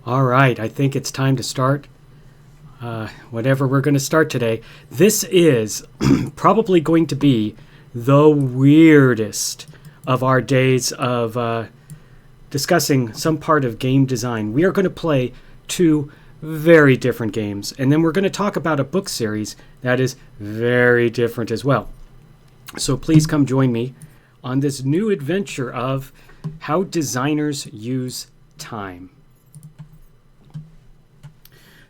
All right, I think it's time to start whatever we're going to start today. This is probably going to be the weirdest of our days of discussing some part of game design. We are going to play two very different games, and then we're going to talk about a book series that is very different as well. So please come join me on this new adventure of how designers use time.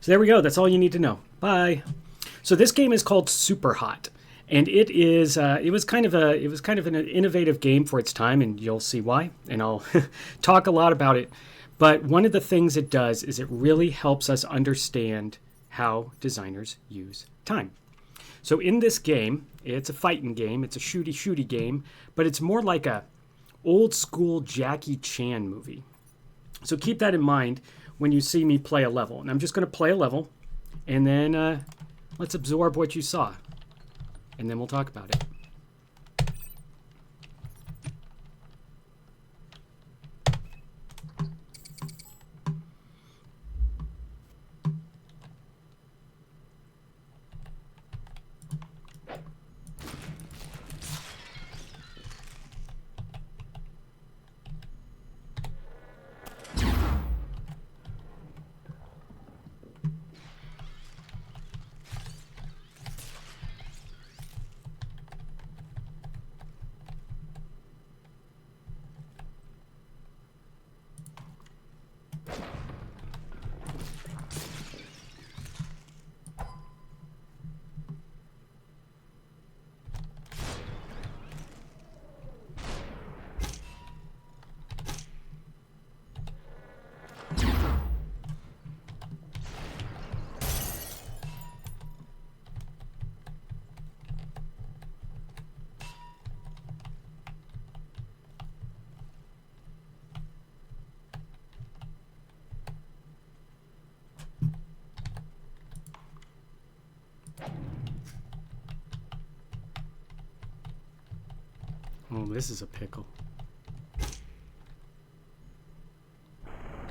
So there we go. That's all you need to know. Bye. So this game is called SuperHot, and it was kind of an innovative game for its time, and you'll see why. And I'll talk a lot about it. But one of the things it does is it really helps us understand how designers use time. So in this game, it's a fighting game. It's a shooty game, but it's more like a old school Jackie Chan movie. So keep that in mind when you see me play a level. And I'm just going to play a level, and then let's absorb what you saw, and then we'll talk about it. Oh, this is a pickle.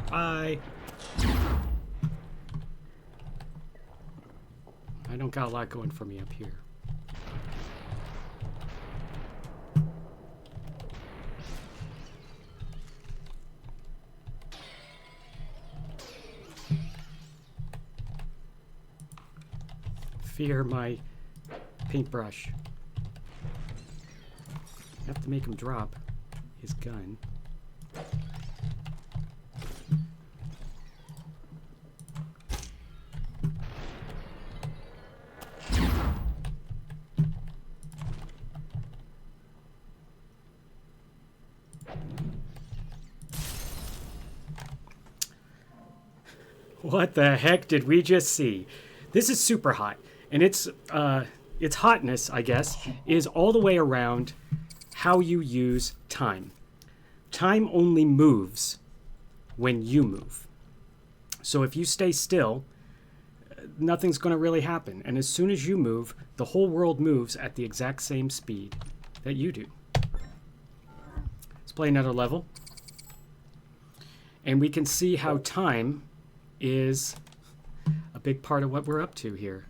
Bye. I don't got a lot going for me up here. Fear my paintbrush. I have to make him drop his gun. What the heck did we just see? This is SuperHot, and its hotness, I guess, is all the way around how you use time. Time only moves when you move. So if you stay still, nothing's going to really happen. And as soon as you move, the whole world moves at the exact same speed that you do. Let's play another level. And we can see how time is a big part of what we're up to here.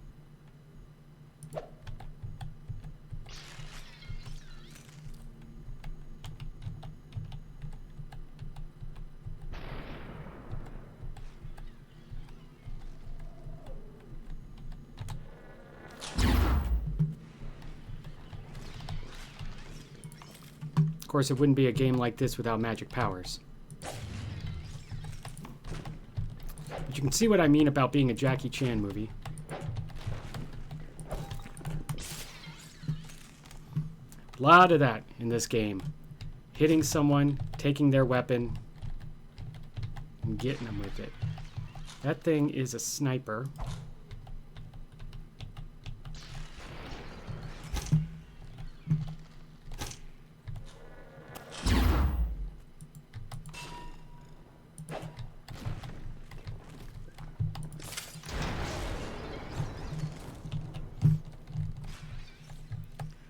Of course, it wouldn't be a game like this without magic powers. But you can see what I mean about being a Jackie Chan movie. A lot of that in this game. Hitting someone, taking their weapon, and getting them with it. That thing is a sniper.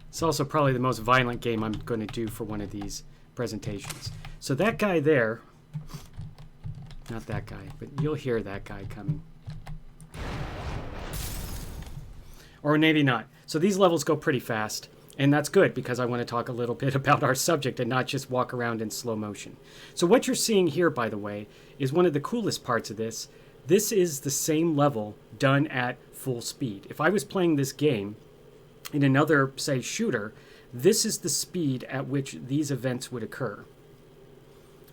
It's also probably the most violent game I'm going to do for one of these presentations. So that guy there Not that guy, but you'll hear that guy coming. Or maybe not. So these levels go pretty fast, and that's good because I want to talk a little bit about our subject and not just walk around in slow motion. So what you're seeing here, by the way, is one of the coolest parts of this. This is the same level done at full speed. If I was playing this game in another, say, shooter, this is the speed at which these events would occur.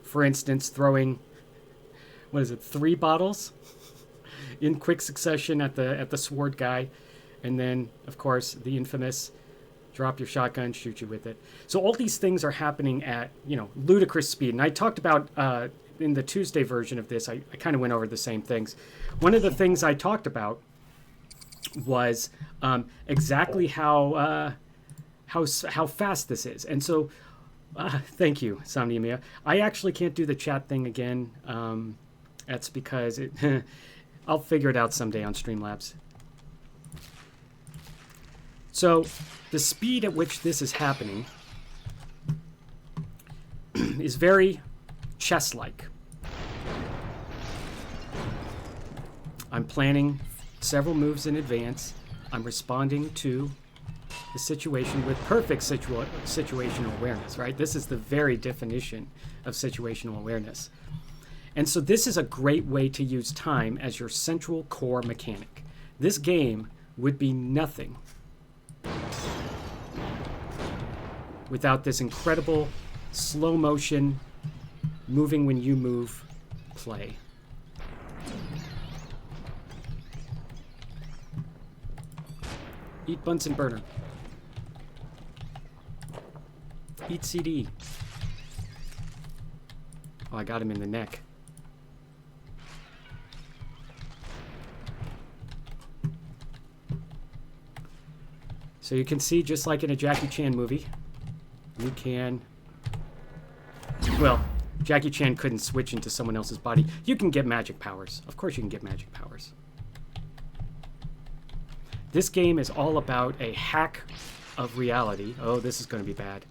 For instance, throwing, 3 bottles in quick succession at the sword guy, and then, of course, the infamous drop your shotgun, shoot you with it. So all these things are happening at, ludicrous speed. And I talked about, in the Tuesday version of this, I kind of went over the same things. One of the things I talked about was exactly how fast this is. And so, thank you, Somnia. I actually can't do the chat thing again. That's because I'll figure it out someday on Streamlabs. So the speed at which this is happening is very chess-like. I'm planning several moves in advance. I'm responding to the situation with perfect situational awareness, right? This is the very definition of situational awareness. And so this is a great way to use time as your central core mechanic. This game would be nothing without this incredible slow motion, moving when you move play. Eat Bunsen burner. Eat CD. Oh, I got him in the neck. So you can see, just like in a Jackie Chan movie, you can... Well, Jackie Chan couldn't switch into someone else's body. You can get magic powers. Of course you can get magic powers. This game is all about a hack of reality. Oh, this is going to be bad.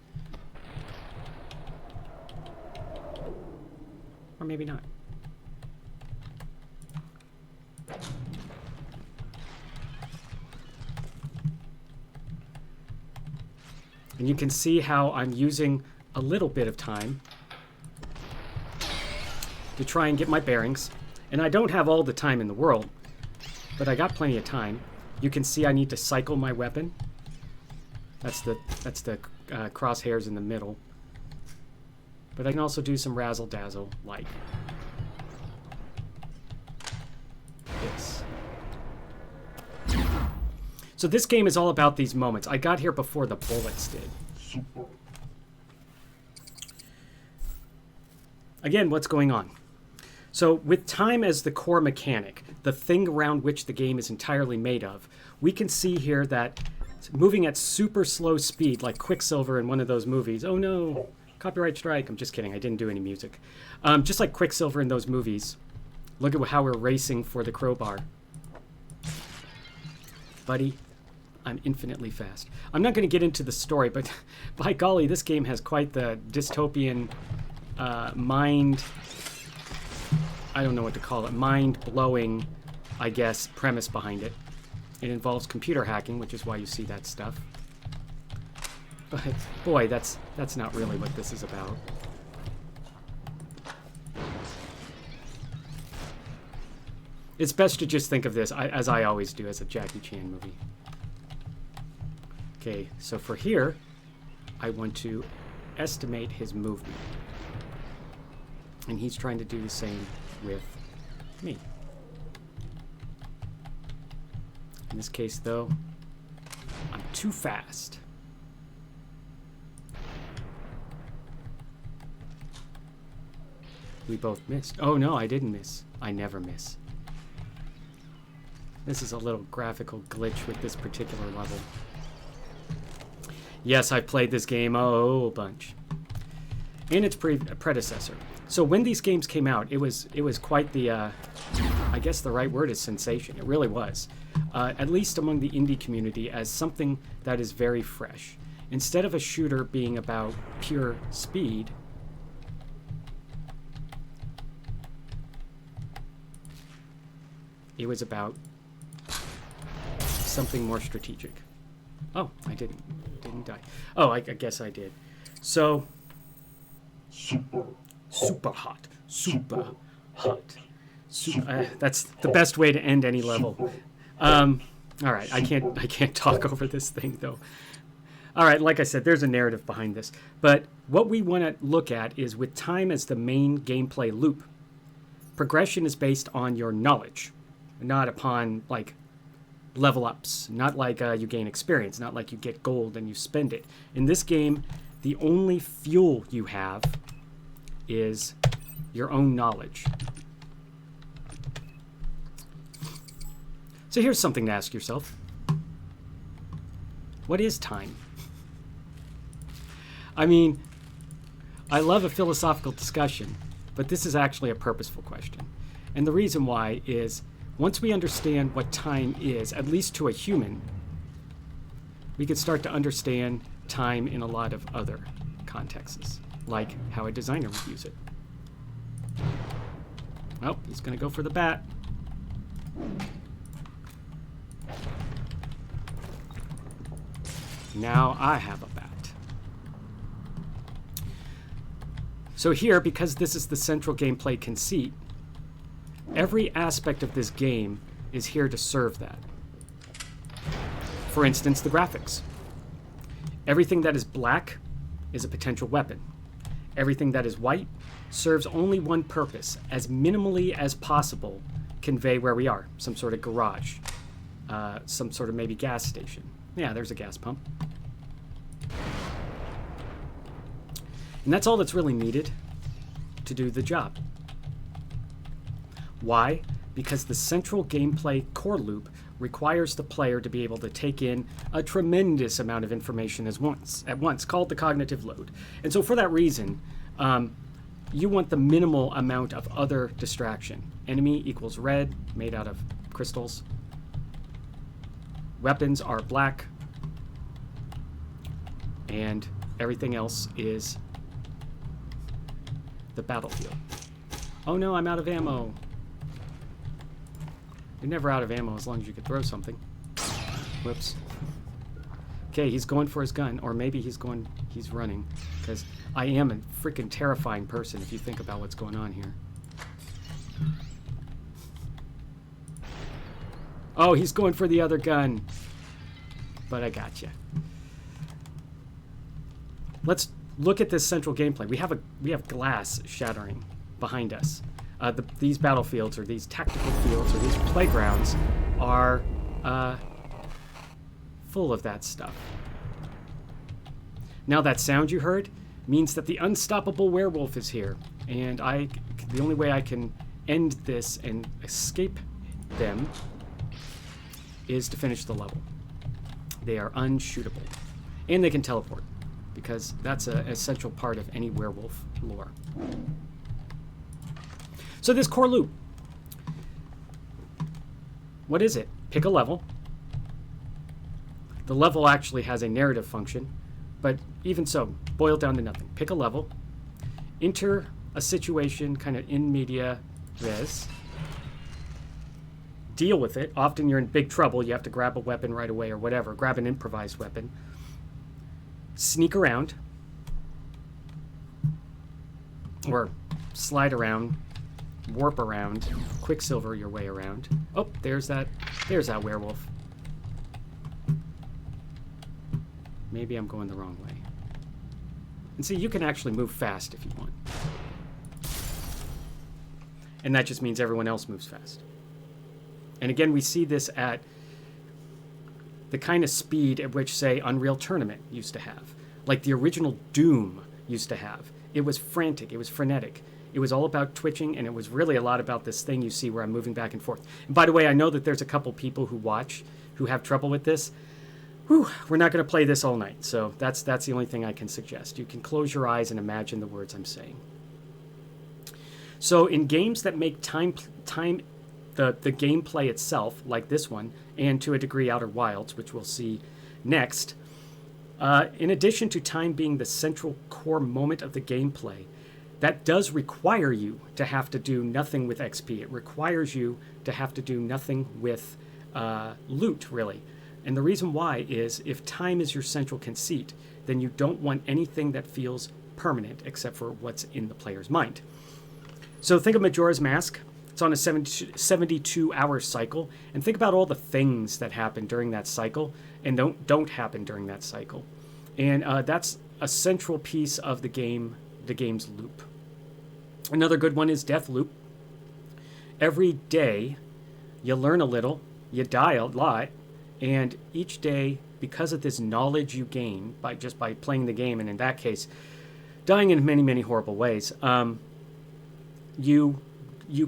Or maybe not. And you can see how I'm using a little bit of time to try and get my bearings. And I don't have all the time in the world, but I got plenty of time. You can see I need to cycle my weapon. That's the crosshairs in the middle. But I can also do some razzle-dazzle like this. So this game is all about these moments. I got here before the bullets did. Again, what's going on? So with time as the core mechanic, the thing around which the game is entirely made of, we can see here that moving at super slow speed, like Quicksilver in one of those movies. Oh no, copyright strike. I'm just kidding. I didn't do any music. Just like Quicksilver in those movies. Look at how we're racing for the crowbar. Buddy, I'm infinitely fast. I'm not going to get into the story, but by golly, this game has quite the dystopian mind... I don't know what to call it. Mind-blowing, I guess, premise behind it. It involves computer hacking, which is why you see that stuff. But, boy, that's not really what this is about. It's best to just think of this, as I always do, as a Jackie Chan movie. Okay, so for here, I want to estimate his movement. And he's trying to do the same with me. In this case, though, I'm too fast. We both missed. Oh, no, I didn't miss. I never miss. This is a little graphical glitch with this particular level. Yes, I've played this game a bunch. And its predecessor. So when these games came out, it was quite the, I guess the right word is sensation. It really was. At least among the indie community, as something that is very fresh. Instead of a shooter being about pure speed, It was about something more strategic. Oh, I didn't die. Oh, I guess I did. So, super hot. That's the best way to end any level. All right, I can't talk over this thing though. All right, like I said, there's a narrative behind this. But what we want to look at is with time as the main gameplay loop. Progression is based on your knowledge, not upon like level ups, not like you gain experience, not like you get gold and you spend it. In this game, the only fuel you have is your own knowledge. So here's something to ask yourself. What is time? I mean, I love a philosophical discussion, but this is actually a purposeful question. And the reason why is once we understand what time is, at least to a human, we could start to understand time in a lot of other contexts, like how a designer would use it. Oh, he's going to go for the bat. Now I have a bat. So here, because this is the central gameplay conceit, every aspect of this game is here to serve that. For instance, the graphics. Everything that is black is a potential weapon. Everything that is white serves only one purpose, as minimally as possible convey where we are. Some sort of garage, some sort of maybe gas station. Yeah, there's a gas pump. And that's all that's really needed to do the job. Why? Because the central gameplay core loop requires the player to be able to take in a tremendous amount of information at once, called the cognitive load. And so for that reason, you want the minimal amount of other distraction. Enemy equals red, made out of crystals. Weapons are black. And everything else is the battlefield. Oh no, I'm out of ammo. You're never out of ammo as long as you can throw something. Whoops. Okay, he's going for his gun, or maybe he's running, because I am a freaking terrifying person if you think about what's going on here. Oh, he's going for the other gun. But I gotcha. Let's look at this central gameplay. We have glass shattering behind us. These battlefields, or these tactical fields, or these playgrounds are full of that stuff. Now that sound you heard means that the unstoppable werewolf is here, and the only way I can end this and escape them is to finish the level. They are unshootable, and they can teleport, because that's an essential part of any werewolf lore. So this core loop, what is it? Pick a level. The level actually has a narrative function, but even so, boil down to nothing. Pick a level, enter a situation kind of in media res, deal with it. Often you're in big trouble. You have to grab a weapon right away or whatever. Grab an improvised weapon. Sneak around. Or slide around. Warp around. Quicksilver your way around. Oh, there's that werewolf. Maybe I'm going the wrong way. And see, you can actually move fast if you want. And that just means everyone else moves fast. And again, we see this at the kind of speed at which, say, Unreal Tournament used to have. Like the original Doom used to have. It was frantic. It was frenetic. It was all about twitching, and it was really a lot about this thing you see where I'm moving back and forth. And by the way, I know that there's a couple people who watch who have trouble with this. Whew, we're not going to play this all night, so that's the only thing I can suggest. You can close your eyes and imagine the words I'm saying. So in games that make the gameplay itself, like this one, and to a degree Outer Wilds, which we'll see next, in addition to time being the central core moment of the gameplay, that does require you to have to do nothing with XP. It requires you to have to do nothing with loot, really. And the reason why is if time is your central conceit, then you don't want anything that feels permanent except for what's in the player's mind. So think of Majora's Mask. It's on a 72-hour cycle. And think about all the things that happen during that cycle and don't happen during that cycle. And that's a central piece of the game's loop. Another good one is Death Loop. Every day, you learn a little, you die a lot, and each day, because of this knowledge you gain by playing the game, and in that case, dying in many, many horrible ways, you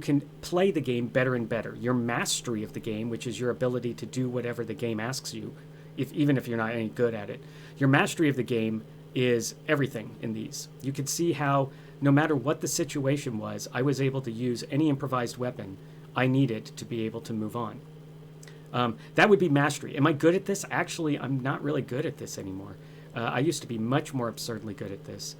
can play the game better and better. Your mastery of the game, which is your ability to do whatever the game asks you, even if you're not any good at it, your mastery of the game is everything in these. You can see how no matter what the situation was, I was able to use any improvised weapon I needed to be able to move on. That would be mastery. Am I good at this? Actually, I'm not really good at this anymore. I used to be much more absurdly good at this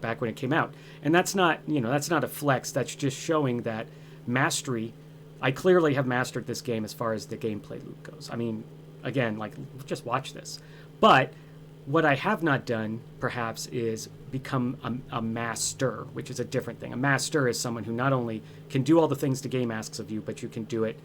back when it came out. And that's not a flex. That's just showing that mastery, I clearly have mastered this game as far as the gameplay loop goes. I mean, again, like, just watch this. But what I have not done, perhaps, is become a master, which is a different thing. A master is someone who not only can do all the things the game asks of you, but you can do it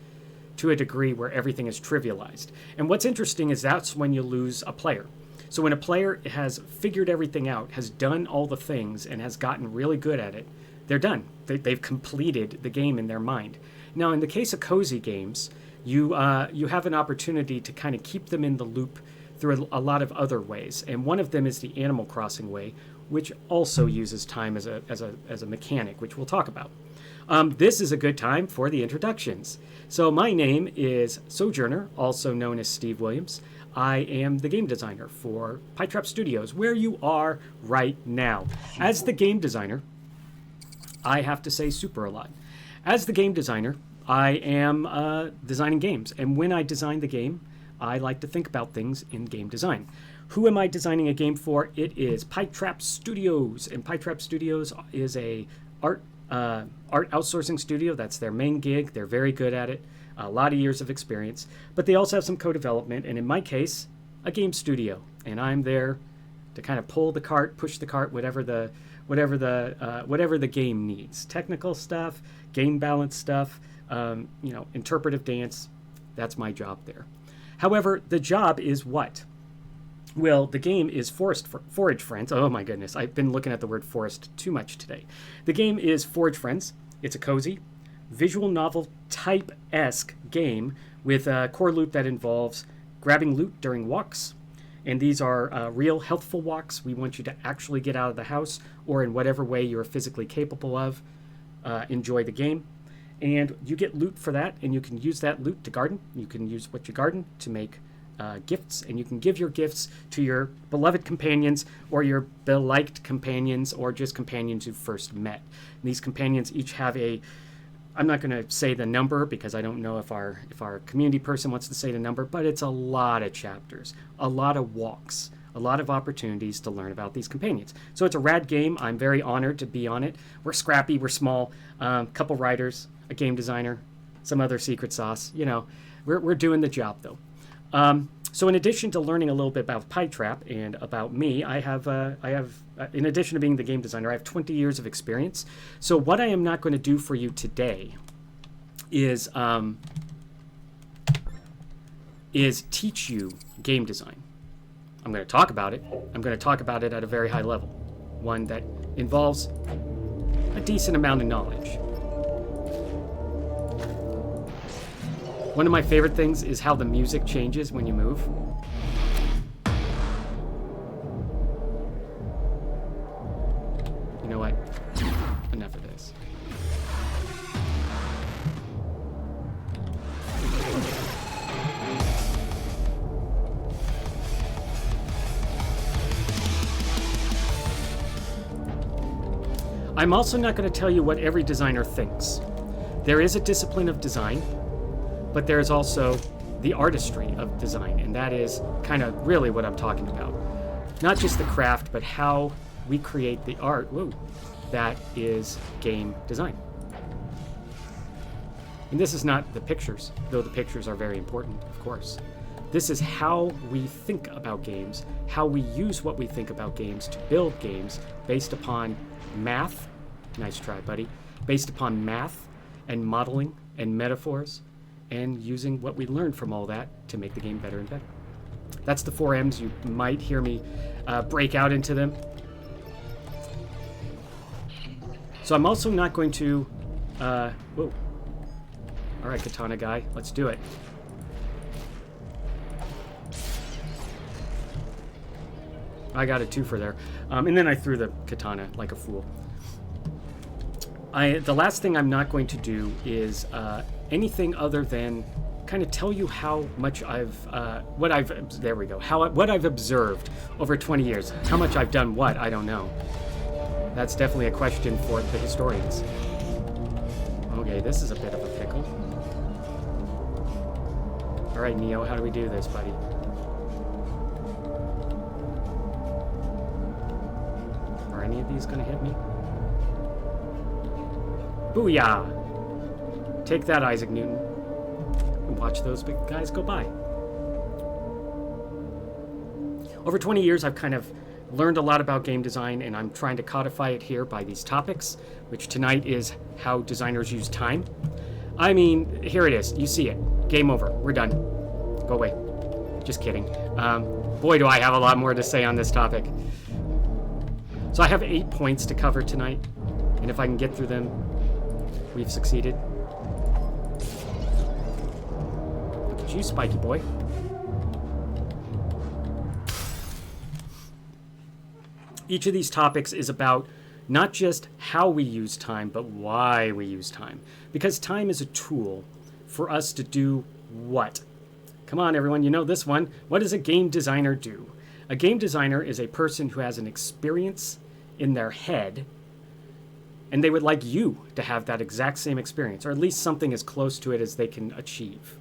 to a degree where everything is trivialized. And what's interesting is that's when you lose a player. So when a player has figured everything out, has done all the things, and has gotten really good at it, they're done. They've completed the game in their mind. Now, in the case of cozy games, you have an opportunity to kind of keep them in the loop through a lot of other ways. And one of them is the Animal Crossing way, which also uses time as a mechanic, which we'll talk about. This is a good time for the introductions. So my name is Sojourner, also known as Steve Williams. I am the game designer for Pietrap Studios, where you are right now. As the game designer, I have to say super a lot. As the game designer, I am designing games. And when I design the game, I like to think about things in game design. Who am I designing a game for? It is Pietrap Studios. And Pietrap Studios is a art outsourcing studio. That's their main gig. They're very good at it. A lot of years of experience. But they also have some co-development, and in my case, a game studio. And I'm there to kind of pull the cart, push the cart, whatever the game needs. Technical stuff, game balance stuff, interpretive dance. That's my job there. However, the job is what? Well, the game is Forage Friends. Oh my goodness, I've been looking at the word forest too much today. The game is Forage Friends. It's a cozy, visual novel type-esque game with a core loop that involves grabbing loot during walks. And these are real healthful walks. We want you to actually get out of the house or in whatever way you're physically capable of. Enjoy the game. And you get loot for that, and you can use that loot to garden. You can use what you garden to make gifts, and you can give your gifts to your beloved companions or your beliked companions or just companions you first met. And these companions each have I'm not going to say the number because I don't know if our community person wants to say the number, but it's a lot of chapters, a lot of walks, a lot of opportunities to learn about these companions. So it's a rad game. I'm very honored to be on it. We're scrappy, we're small, couple writers, a game designer, some other secret sauce. We're doing the job though. So in addition to learning a little bit about Pietrap and about me, I have in addition to being the game designer, I have 20 years of experience. So what I am not going to do for you today is teach you game design. I'm going to talk about it. I'm going to talk about it at a very high level, one that involves a decent amount of knowledge. One of my favorite things is how the music changes when you move. You know what? Enough of this. I'm also not going to tell you what every designer thinks. There is a discipline of design, but there's also the artistry of design, and that is kind of really what I'm talking about. Not just the craft, but how we create the art. Whoa. that is game design. And this is not the pictures, though the pictures are very important, of course. This is how we think about games, how we use what we think about games to build games based upon math. Nice try, buddy. Based upon math and modeling and metaphors, and using what we learned from all that to make the game better and better. That's the 4 M's. You might hear me break out into them. So I'm also not going to... whoa. All right, katana guy, let's do it. I got a 2 for there. And then I threw the katana like a fool. The last thing I'm not going to do is anything other than kind of tell you how much what I've observed over 20 years. How much I've done what, I don't know. That's definitely a question for the historians. Okay, this is a bit of a pickle. All right, Neo, how do we do this, buddy? Are any of these gonna hit me? Booyah! Take that, Isaac Newton. And watch those big guys go by. Over 20 years, I've kind of learned a lot about game design, and I'm trying to codify it here by these topics, which tonight is how designers use time. I mean, here it is. You see it. Game over. We're done. Go away. Just kidding. Boy, do I have a lot more to say on this topic. So I have 8 points to cover tonight, and if I can get through them, we've succeeded. Look at you, Spiky boy. Each of these topics is about not just how we use time, but why we use time. Because time is a tool for us to do what? Come on, everyone, you know this one. What does a game designer do? A game designer is a person who has an experience in their head, and they would like you to have that exact same experience, or at least something as close to it as they can achieve.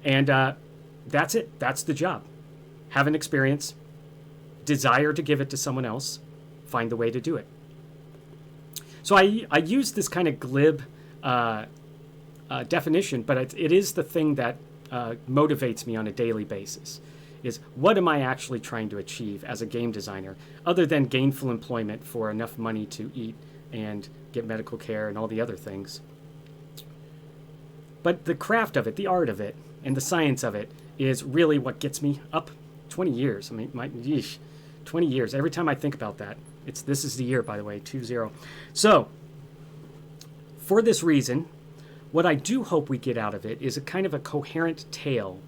And that's it. That's the job. Have an experience, desire to give it to someone else, find the way to do it. So I use this kind of glib definition, but it is the thing that motivates me on a daily basis, is what am I actually trying to achieve as a game designer, other than gainful employment for enough money to eat and get medical care and all the other things. But the craft of it, the art of it, and the science of it is really what gets me up. 20 years. I mean, 20 years. Every time I think about that, this is the year, by the way, 20. So, for this reason, what I do hope we get out of it is a kind of a coherent tale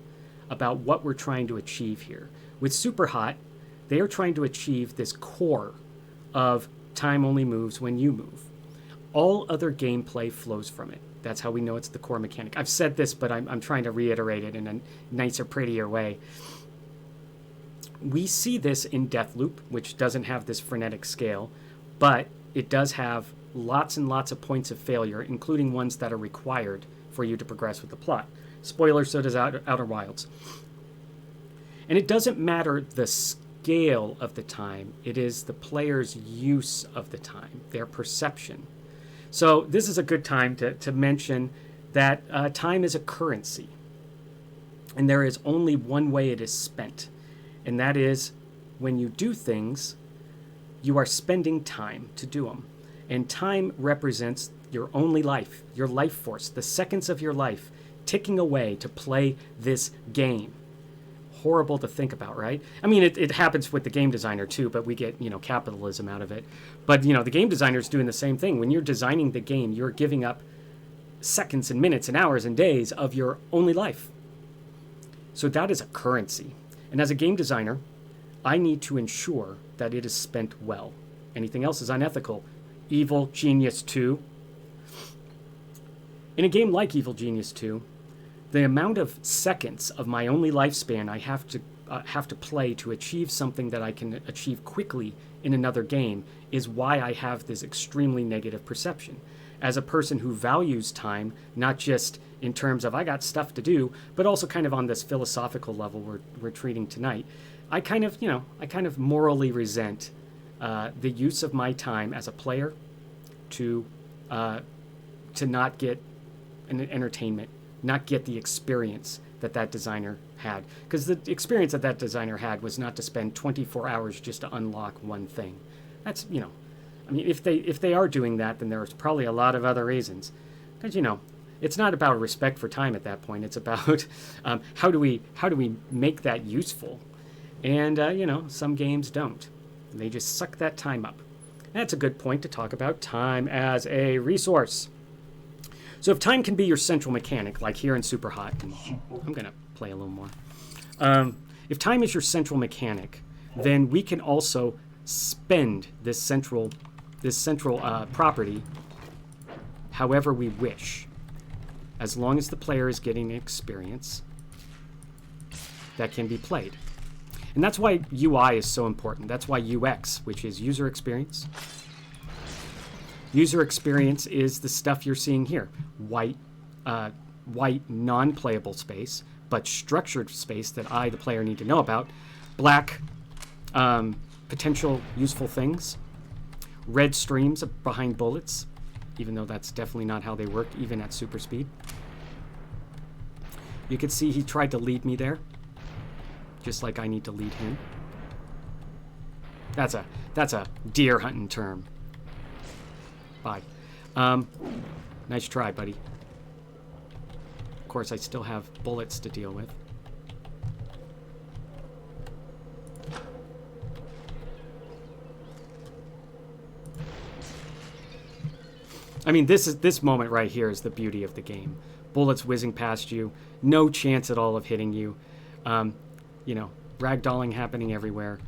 about what we're trying to achieve here. With SuperHot, they are trying to achieve this core of time only moves when you move. All other gameplay flows from it. That's how we know it's the core mechanic. I've said this, but I'm trying to reiterate it in a nicer, prettier way. We see this in Deathloop, which doesn't have this frenetic scale, but it does have lots and lots of points of failure, including ones that are required for you to progress with the plot. Spoiler, so does Outer Wilds. And it doesn't matter the scale of the time, it is the player's use of the time, their perception. So this is a good time to mention that time is a currency, and there is only one way it is spent, and that is when you do things, you are spending time to do them. And time represents your only life, your life force, the seconds of your life ticking away to play this game. Horrible to think about, right? I mean, it happens with the game designer too, but we get, capitalism out of it. But, the game designer's doing the same thing. When you're designing the game, you're giving up seconds and minutes and hours and days of your only life. So that is a currency. And as a game designer, I need to ensure that it is spent well. Anything else is unethical. Evil Genius 2. In a game like Evil Genius 2, the amount of seconds of my only lifespan I have to play to achieve something that I can achieve quickly in another game is why I have this extremely negative perception. As a person who values time, not just in terms of I got stuff to do, but also kind of on this philosophical level we're treating tonight, I kind of morally resent the use of my time as a player to not get an entertainment, not get the experience that designer had. Because the experience that designer had was not to spend 24 hours just to unlock one thing. That's, I mean, if they are doing that, then there's probably a lot of other reasons. Because, it's not about respect for time at that point. It's about how do we make that useful? And, some games don't. They just suck that time up. That's a good point to talk about time as a resource. So if time can be your central mechanic, like here in SuperHot, and I'm going to play a little more. If time is your central mechanic, then we can also spend this central property however we wish, as long as the player is getting an experience that can be played. And that's why UI is so important. That's why UX, which is user experience. User experience is the stuff you're seeing here. White non-playable space, but structured space that I, the player, need to know about. Black, potential useful things. Red streams behind bullets, even though that's definitely not how they work, even at super speed. You can see he tried to lead me there, just like I need to lead him. That's a deer hunting term. Bye. Nice try, buddy. Of course, I still have bullets to deal with. I mean, this moment right here is the beauty of the game. Bullets whizzing past you, no chance at all of hitting you. Ragdolling happening everywhere.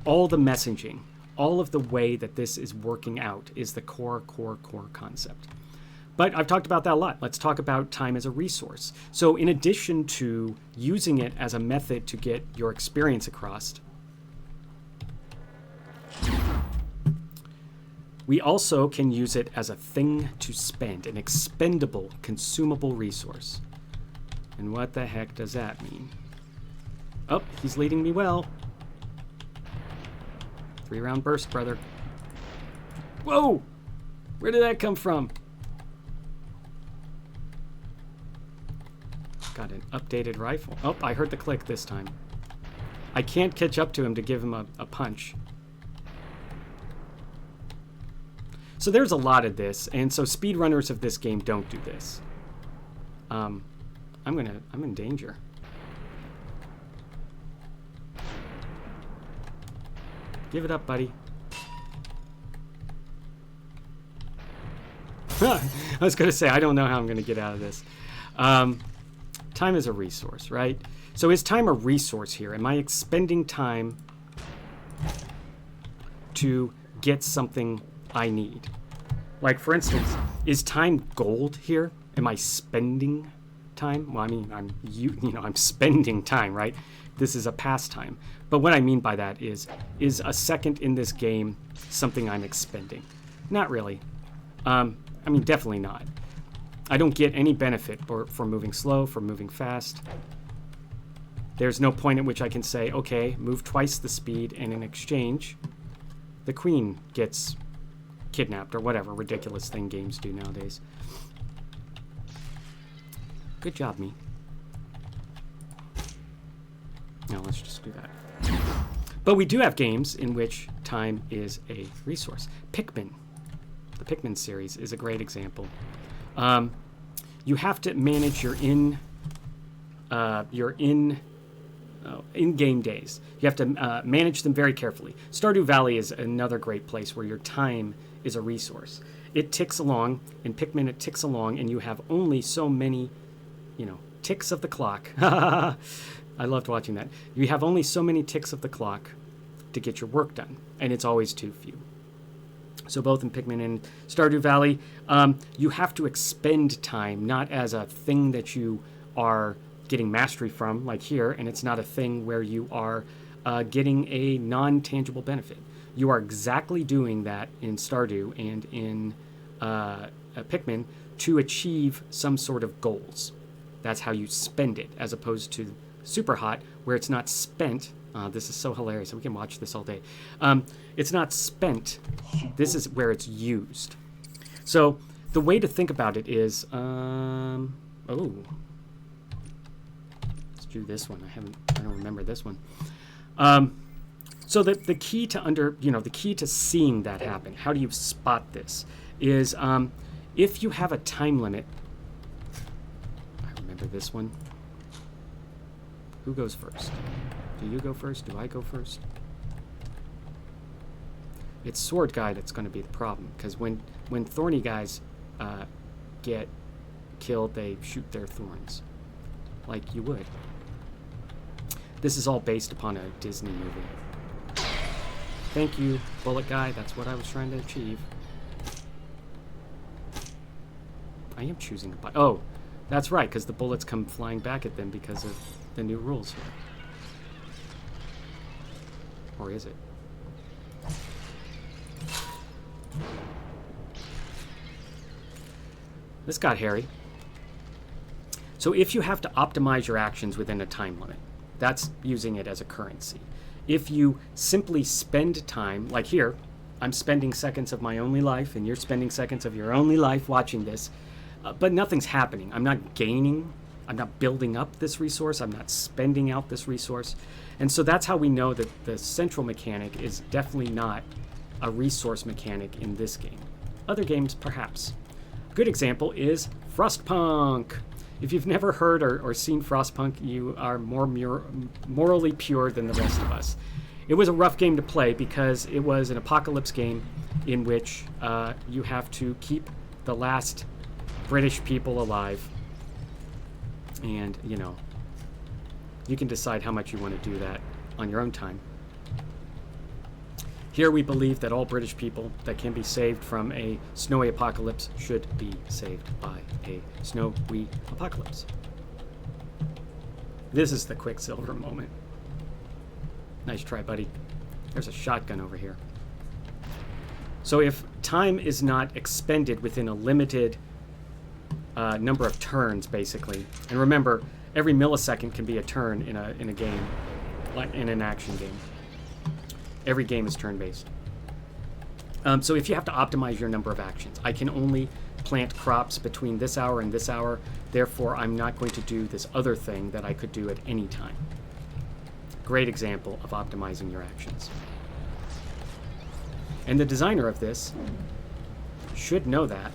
All the messaging, all of the way that this is working out is the core concept. But I've talked about that a lot. Let's talk about time as a resource. So in addition to using it as a method to get your experience across, we also can use it as a thing to spend, an expendable, consumable resource. And what the heck does that mean? Oh, he's leading me well. 3-round burst, brother. Whoa! Where did that come from? Got an updated rifle. Oh, I heard the click this time. I can't catch up to him to give him a punch. So there's a lot of this, and so speedrunners of this game don't do this. I'm in danger. Give it up, buddy. I was going to say, I don't know how I'm going to get out of this. Time is a resource, right? So is time a resource here? Am I expending time to get something I need? Like, for instance, is time gold here? Am I spending time? Well, I mean, I'm spending time, right? This is a pastime. But what I mean by that is a second in this game something I'm expending? Not really. I mean, definitely not. I don't get any benefit for moving slow, for moving fast. There's no point at which I can say, okay, move twice the speed, and in exchange, the queen gets kidnapped, or whatever ridiculous thing games do nowadays. Good job, me. Now let's just do that. But we do have games in which time is a resource. Pikmin. The Pikmin series is a great example. You have to manage your in-game days. You have to manage them very carefully. Stardew Valley is another great place where your time is a resource. It ticks along. In Pikmin, it ticks along, and you have only so many, ticks of the clock. I loved watching that. You have only so many ticks of the clock to get your work done, and it's always too few. So both in Pikmin and Stardew Valley, you have to expend time, not as a thing that you are getting mastery from, like here, and it's not a thing where you are getting a non-tangible benefit. You are exactly doing that in Stardew and in Pikmin to achieve some sort of goals. That's how you spend it, as opposed to SuperHot, where it's not spent, This is so hilarious. We can watch this all day. It's not spent. This is where it's used. So the way to think about it is, let's do this one. I don't remember this one. So the key to the key to seeing that happen, how do you spot this, is if you have a time limit. I remember this one. Who goes first? Do you go first? Do I go first? It's sword guy that's going to be the problem, because when thorny guys get killed, they shoot their thorns, like you would. This is all based upon a Disney movie. Thank you, bullet guy. That's what I was trying to achieve. I am choosing a button. Oh, that's right, because the bullets come flying back at them because of the new rules here. Or is it? This got hairy. So if you have to optimize your actions within a time limit, that's using it as a currency. If you simply spend time, like here, I'm spending seconds of my only life, and you're spending seconds of your only life watching this, but nothing's happening. I'm not gaining. I'm not building up this resource. I'm not spending out this resource. And so that's how we know that the central mechanic is definitely not a resource mechanic in this game. Other games, perhaps. A good example is Frostpunk. If you've never heard or seen Frostpunk, you are more morally pure than the rest of us. It was a rough game to play because it was an apocalypse game in which you have to keep the last British people alive. And, you can decide how much you want to do that on your own time. Here we believe that all British people that can be saved from a snowy apocalypse should be saved by a snowy apocalypse. This is the Quicksilver moment. Nice try, buddy. There's a shotgun over here. So if time is not expended within a limited number of turns, basically, and remember, every millisecond can be a turn in a game, like in an action game. Every game is turn-based. So if you have to optimize your number of actions, I can only plant crops between this hour and this hour, therefore I'm not going to do this other thing that I could do at any time. Great example of optimizing your actions. And the designer of this should know that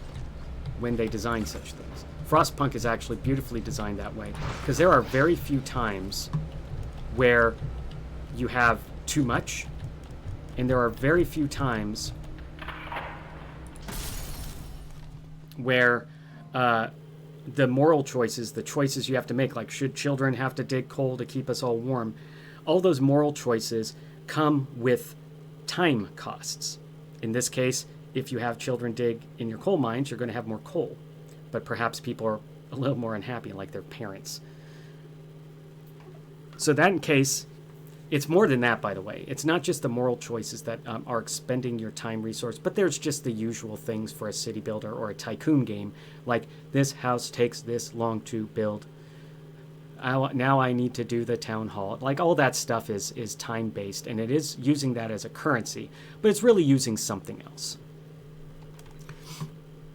when they design such things. Frostpunk is actually beautifully designed that way, because there are very few times where you have too much, and there are very few times where the moral choices, the choices you have to make, like should children have to dig coal to keep us all warm, all those moral choices come with time costs. In this case, if you have children dig in your coal mines, you're going to have more coal. But perhaps people are a little more unhappy, like their parents. So that in case, it's more than that, by the way. It's not just the moral choices that are expending your time resource, but there's just the usual things for a city builder or a tycoon game, like this house takes this long to build. Now I need to do the town hall. Like all that stuff is time-based, and it is using that as a currency, but it's really using something else.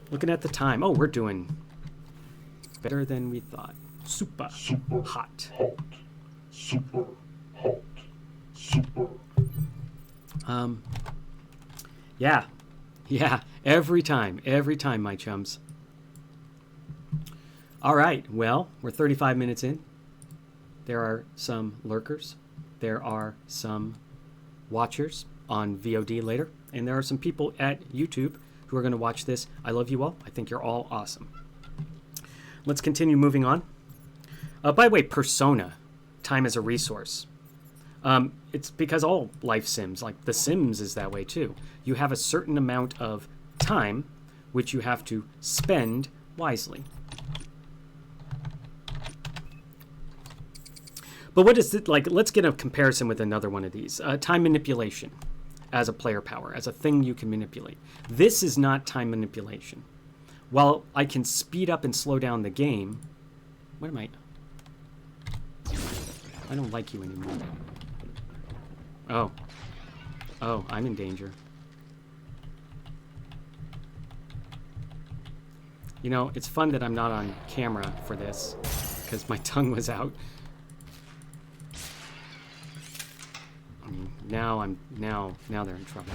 Looking at the time. Oh, we're doing better than we thought. Super hot. Super hot. Super. Yeah. Every time, my chums. All right. Well, we're 35 minutes in. There are some lurkers. There are some watchers on VOD later, and there are some people at YouTube who are going to watch this. I love you all. I think you're all awesome. Let's continue moving on. By the way, Persona, time as a resource. It's because all life sims, like The Sims is that way too. You have a certain amount of time which you have to spend wisely. But what is it like? Let's get a comparison with another one of these. Time manipulation as a player power, as a thing you can manipulate. This is not time manipulation. While I can speed up and slow down the game, what am I don't like you anymore. Oh. Oh, I'm in danger. You know, it's fun that I'm not on camera for this, because my tongue was out. I mean, now they're in trouble.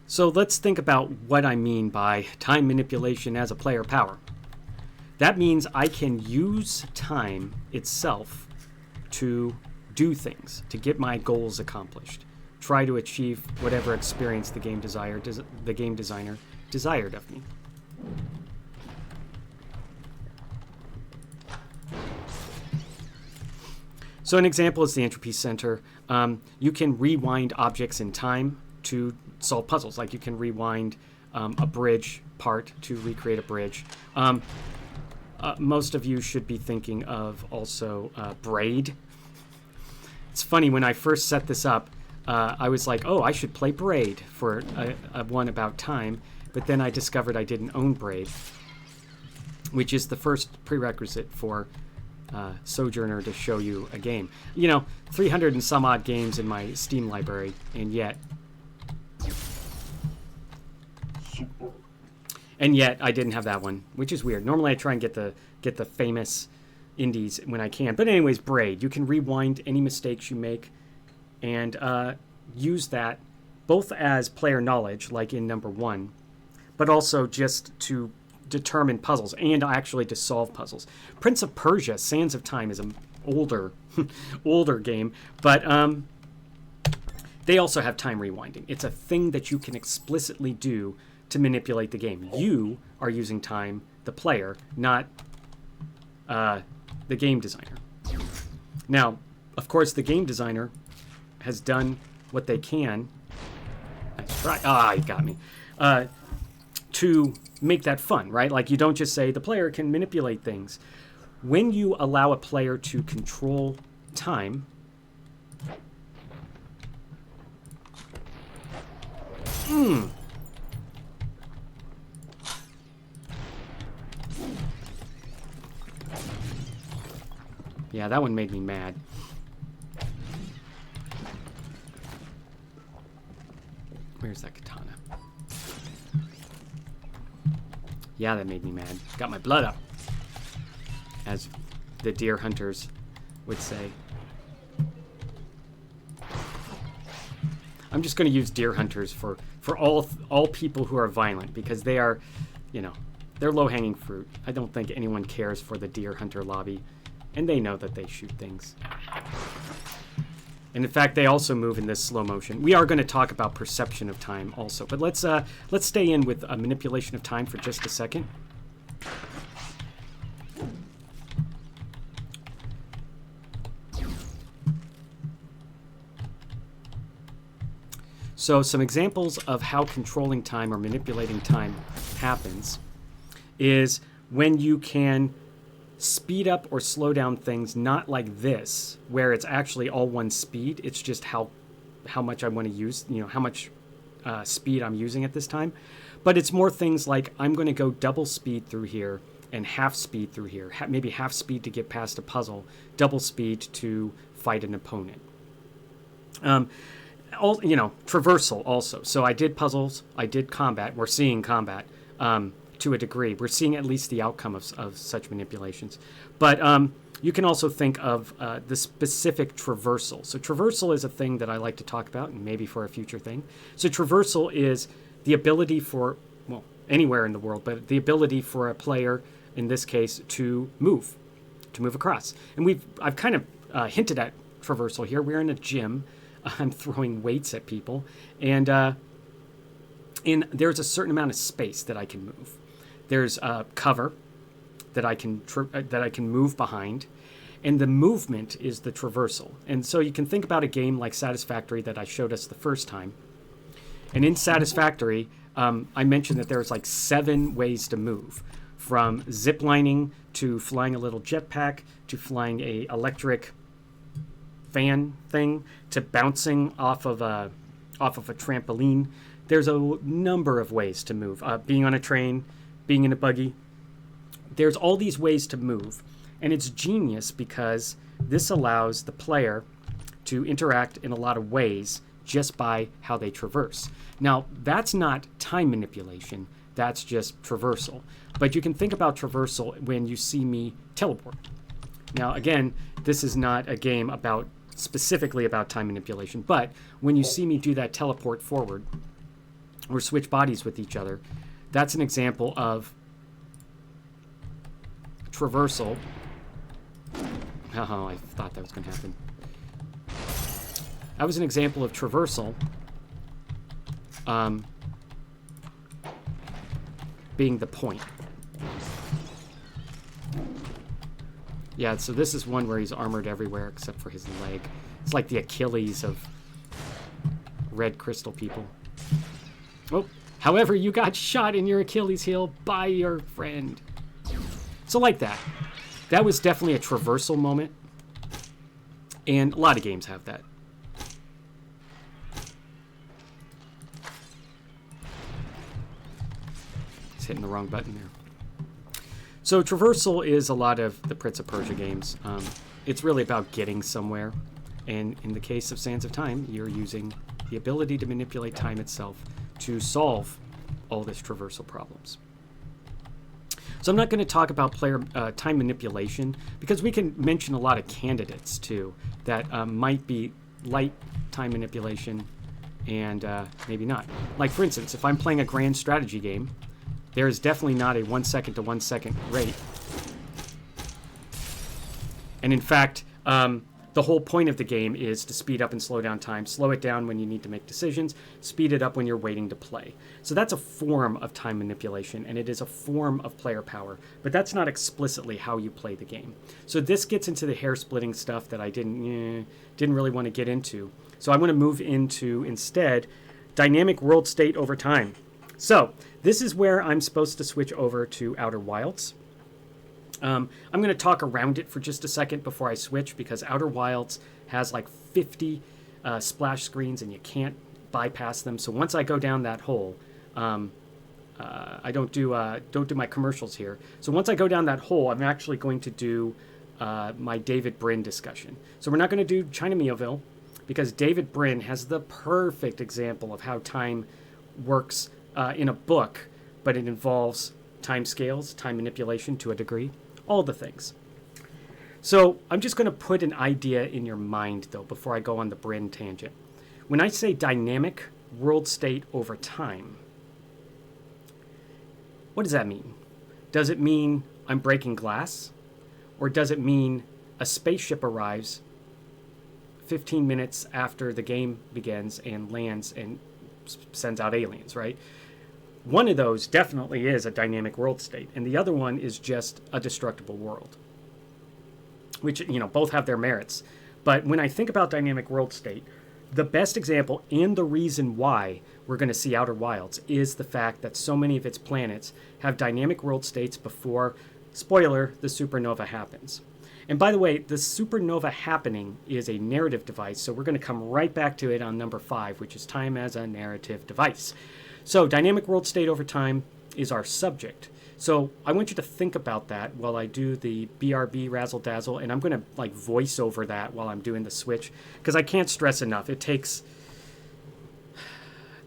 So let's think about what I mean by time manipulation as a player power. That means I can use time itself to do things, to get my goals accomplished. Try to achieve whatever experience the game designer desired of me. So an example is the entropy center. You can rewind objects in time to solve puzzles. Like you can rewind a bridge part to recreate a bridge. Most of you should be thinking of also Braid. It's funny, when I first set this up, I was like, oh, I should play Braid for a one about time, but then I discovered I didn't own Braid, which is the first prerequisite for Sojourner to show you a game. You know, 300 and some odd games in my Steam library, and yet I didn't have that one, which is weird. Normally I try and get the famous indies when I can. But anyways, Braid, you can rewind any mistakes you make and use that both as player knowledge, like in number 1, but also just to determine puzzles and actually to solve puzzles. Prince of Persia: Sands of Time is an older game, but they also have time rewinding. It's a thing that you can explicitly do to manipulate the game. You are using time, the player, not the game designer. Now, of course, the game designer has done what they can. Nice try. Ah, you got me. To make that fun, right? Like, you don't just say the player can manipulate things. When you allow a player to control time, yeah, that one made me mad. Where's that katana? Yeah, that made me mad. Got my blood up, as the deer hunters would say. I'm just going to use deer hunters for all people who are violent, because they are, you know, they're low-hanging fruit. I don't think anyone cares for the deer hunter lobby, and they know that they shoot things. And in fact, they also move in this slow motion. We are going to talk about perception of time also, but let's stay in with manipulation of time for just a second. So some examples of how controlling time or manipulating time happens is when you can speed up or slow down things, not like this, where it's actually all one speed. It's just how much I want to use, you know, how much speed I'm using at this time. But it's more things like I'm going to go double speed through here and half speed through here. Maybe half speed to get past a puzzle, double speed to fight an opponent. You know, traversal also. So I did puzzles, I did combat. We're seeing combat. To a degree. We're seeing at least the outcome of such manipulations. But you can also think of the specific traversal. So traversal is a thing that I like to talk about, and maybe for a future thing. So traversal is the ability for, well, anywhere in the world, but the ability for a player, in this case, to move across. And I've kind of hinted at traversal here. We're in a gym. I'm throwing weights at people, and there's a certain amount of space that I can move. There's cover that I can move behind, and the movement is the traversal. And so you can think about a game like Satisfactory that I showed us the first time. And in Satisfactory, I mentioned that there's like 7 ways to move, from ziplining to flying a little jetpack to flying a electric fan thing to bouncing off of a trampoline. There's a number of ways to move. Being on a train, being in a buggy. There's all these ways to move. And it's genius because this allows the player to interact in a lot of ways just by how they traverse. Now, that's not time manipulation, that's just traversal. But you can think about traversal when you see me teleport. Now, again, this is not a game specifically about time manipulation, but when you see me do that teleport forward or switch bodies with each other, that's an example of traversal. Oh, I thought that was going to happen. That was an example of traversal being the point. Yeah, so this is one where he's armored everywhere except for his leg. It's like the Achilles of red crystal people. Oh, however, you got shot in your Achilles heel by your friend. So like that. That was definitely a traversal moment. And a lot of games have that. Just hitting the wrong button there. So traversal is a lot of the Prince of Persia games. It's really about getting somewhere. And in the case of Sands of Time, you're using the ability to manipulate time itself to solve all this traversal problems. So I'm not going to talk about player time manipulation because we can mention a lot of candidates too that might be light time manipulation and maybe not. Like for instance, if I'm playing a grand strategy game, there is definitely not a 1 second to 1 second rate. And in fact, the whole point of the game is to speed up and slow down time. Slow it down when you need to make decisions. Speed it up when you're waiting to play. So that's a form of time manipulation, and it is a form of player power. But that's not explicitly how you play the game. So this gets into the hair-splitting stuff that I didn't really want to get into. So I want to move into, instead, dynamic world state over time. So this is where I'm supposed to switch over to Outer Wilds. I'm going to talk around it for just a second before I switch because Outer Wilds has like 50 splash screens and you can't bypass them. So once I go down that hole, I don't do my commercials here. So once I go down that hole, I'm actually going to do my David Brin discussion. So we're not going to do China Meowville because David Brin has the perfect example of how time works in a book, but it involves time scales, time manipulation to a degree. All the things. So I'm just going to put an idea in your mind, though, before I go on the Brin tangent. When I say dynamic world state over time, what does that mean? Does it mean I'm breaking glass? Or does it mean a spaceship arrives 15 minutes after the game begins and lands and sends out aliens, right? One of those definitely is a dynamic world state, and the other one is just a destructible world, which, both have their merits. But when I think about dynamic world state, the best example and the reason why we're going to see Outer Wilds is the fact that so many of its planets have dynamic world states before, spoiler, the supernova happens. And by the way, the supernova happening is a narrative device, so we're going to come right back to it on number 5, which is time as a narrative device. So dynamic world state over time is our subject. So I want you to think about that while I do the BRB razzle dazzle, and I'm going to voice over that while I'm doing the switch because I can't stress enough.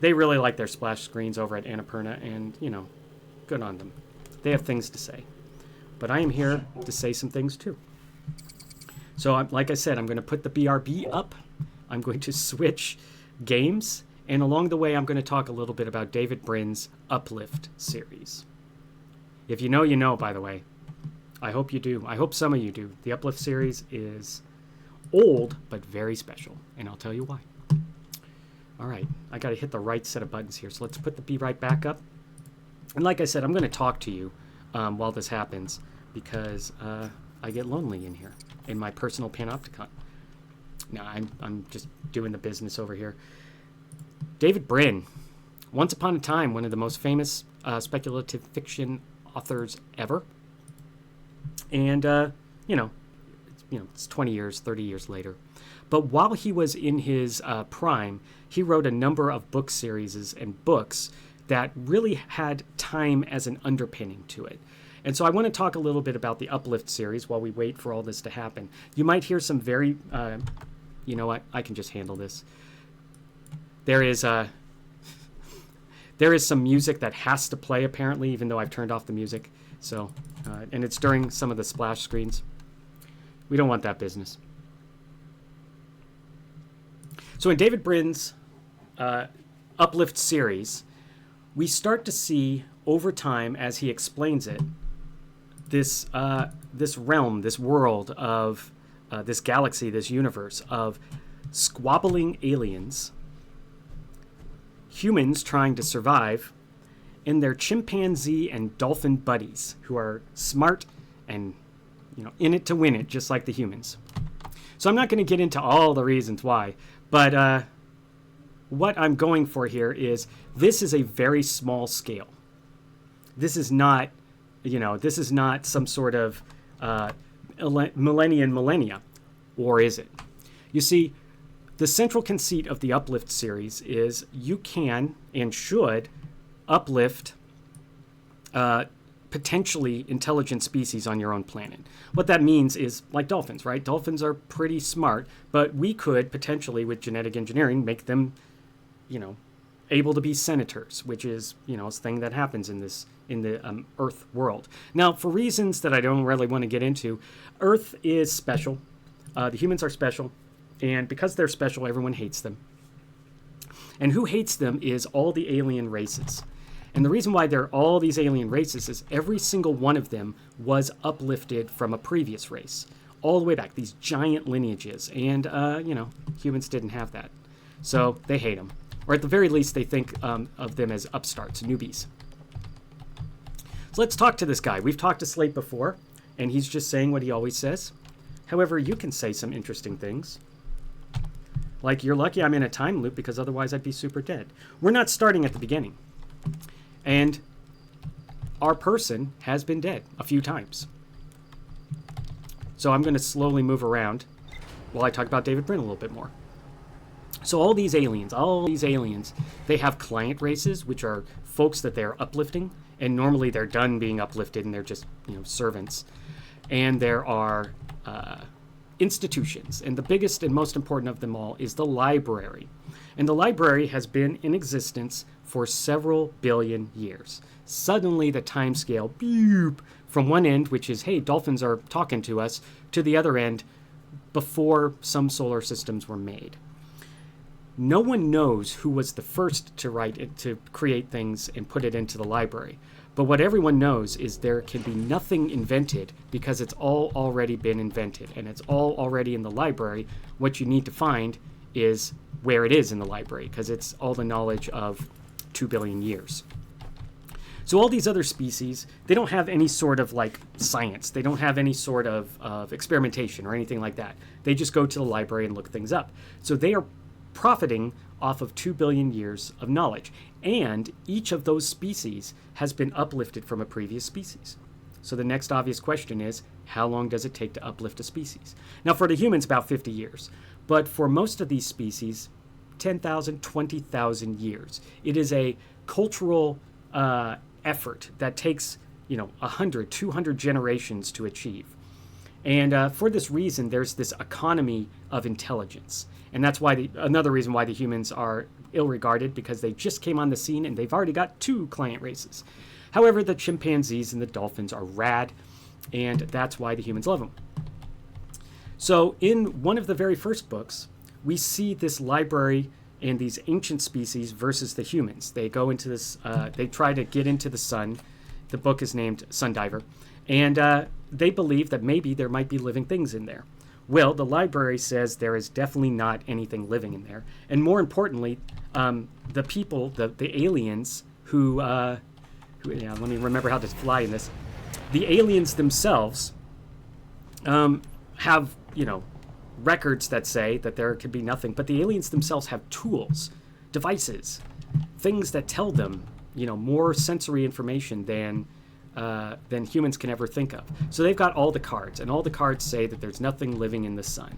They really like their splash screens over at Annapurna, and good on them. They have things to say, but I am here to say some things too. So like I said, I'm going to put the BRB up. I'm going to switch games. And along the way, I'm going to talk a little bit about David Brin's Uplift series. If you know, you know, by the way. I hope you do. I hope some of you do. The Uplift series is old, but very special. And I'll tell you why. All right. I got to hit the right set of buttons here. So let's put the B right back up. And like I said, I'm going to talk to you while this happens because I get lonely in here in my personal panopticon. Now, I'm just doing the business over here. David Brin, once upon a time, one of the most famous speculative fiction authors ever. And, it's 20 years, 30 years later. But while he was in his prime, he wrote a number of book series and books that really had time as an underpinning to it. And so I want to talk a little bit about the Uplift series while we wait for all this to happen. You might hear some very, you know what, I can just handle this. There is some music that has to play apparently, even though I've turned off the music. So, and it's during some of the splash screens. We don't want that business. So in David Brin's Uplift series, we start to see over time, as he explains it, this realm, this world of this galaxy, this universe of squabbling aliens, humans trying to survive, and their chimpanzee and dolphin buddies who are smart and, you know, in it to win it, just like the humans. So I'm not going to get into all the reasons why, but what I'm going for here is this is a very small scale. This is not, you know, this is not some sort of millennia, or is it? You see, the central conceit of the Uplift series is you can and should uplift potentially intelligent species on your own planet. What that means is like dolphins, right? Dolphins are pretty smart, but we could potentially, with genetic engineering, make them, you know, able to be senators, which is, you know, a thing that happens in the Earth world. Now, for reasons that I don't really want to get into, Earth is special. The humans are special, and because they're special, everyone hates them. And who hates them is all the alien races. And the reason why there are all these alien races is every single one of them was uplifted from a previous race, all the way back, these giant lineages. And, you know, humans didn't have that. So they hate them. Or at the very least, they think of them as upstarts, newbies. So let's talk to this guy. We've talked to Slate before, and he's just saying what he always says. However, you can say some interesting things. Like, you're lucky I'm in a time loop because otherwise I'd be super dead. We're not starting at the beginning. And our person has been dead a few times. So I'm going to slowly move around while I talk about David Brin a little bit more. So all these aliens, they have client races, which are folks that they're uplifting. And normally they're done being uplifted and they're just, you know, servants. And there are institutions. And the biggest and most important of them all is the library. And the library has been in existence for several billion years. Suddenly the time scale, boop, from one end, which is, hey, dolphins are talking to us, to the other end, before some solar systems were made. No one knows who was the first to create things and put it into the library. But what everyone knows is there can be nothing invented because it's all already been invented and it's all already in the library. What you need to find is where it is in the library because it's all the knowledge of 2 billion years. So all these other species, they don't have any sort of like science. They don't have any sort of experimentation or anything like that. They just go to the library and look things up. So they are profiting off of 2 billion years of knowledge. And each of those species has been uplifted from a previous species. So the next obvious question is, how long does it take to uplift a species? Now for the humans, about 50 years. But for most of these species, 10,000, 20,000 years. It is a cultural effort that takes, 100, 200 generations to achieve. And for this reason, there's this economy of intelligence. And that's why another reason why the humans are ill-regarded, because they just came on the scene and they've already got 2 client races. However, the chimpanzees and the dolphins are rad, and that's why the humans love them. So in one of the very first books, we see this library and these ancient species versus the humans. They go into this, they try to get into the sun. The book is named Sundiver. And they believe that maybe there might be living things in there. Well, the library says there is definitely not anything living in there. And more importantly, the people, the aliens who let me remember how to fly in this. The aliens themselves have, records that say that there could be nothing, but the aliens themselves have tools, devices, things that tell them, more sensory information than humans can ever think of. So they've got all the cards, and all the cards say that there's nothing living in the sun.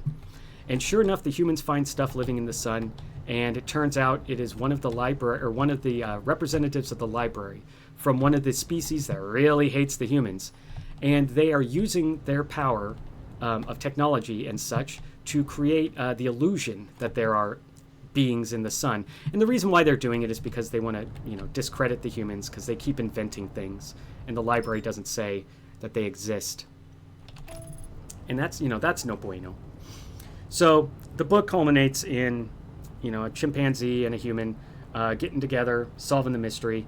And sure enough, the humans find stuff living in the sun, And it turns out it is one of the representatives of the library from one of the species that really hates the humans, and they are using their power of technology and such to create the illusion that there are beings in the sun. And the reason why they're doing it is because they want to, discredit the humans because they keep inventing things, and the library doesn't say that they exist. And that's no bueno. So the book culminates in, a chimpanzee and a human getting together, solving the mystery,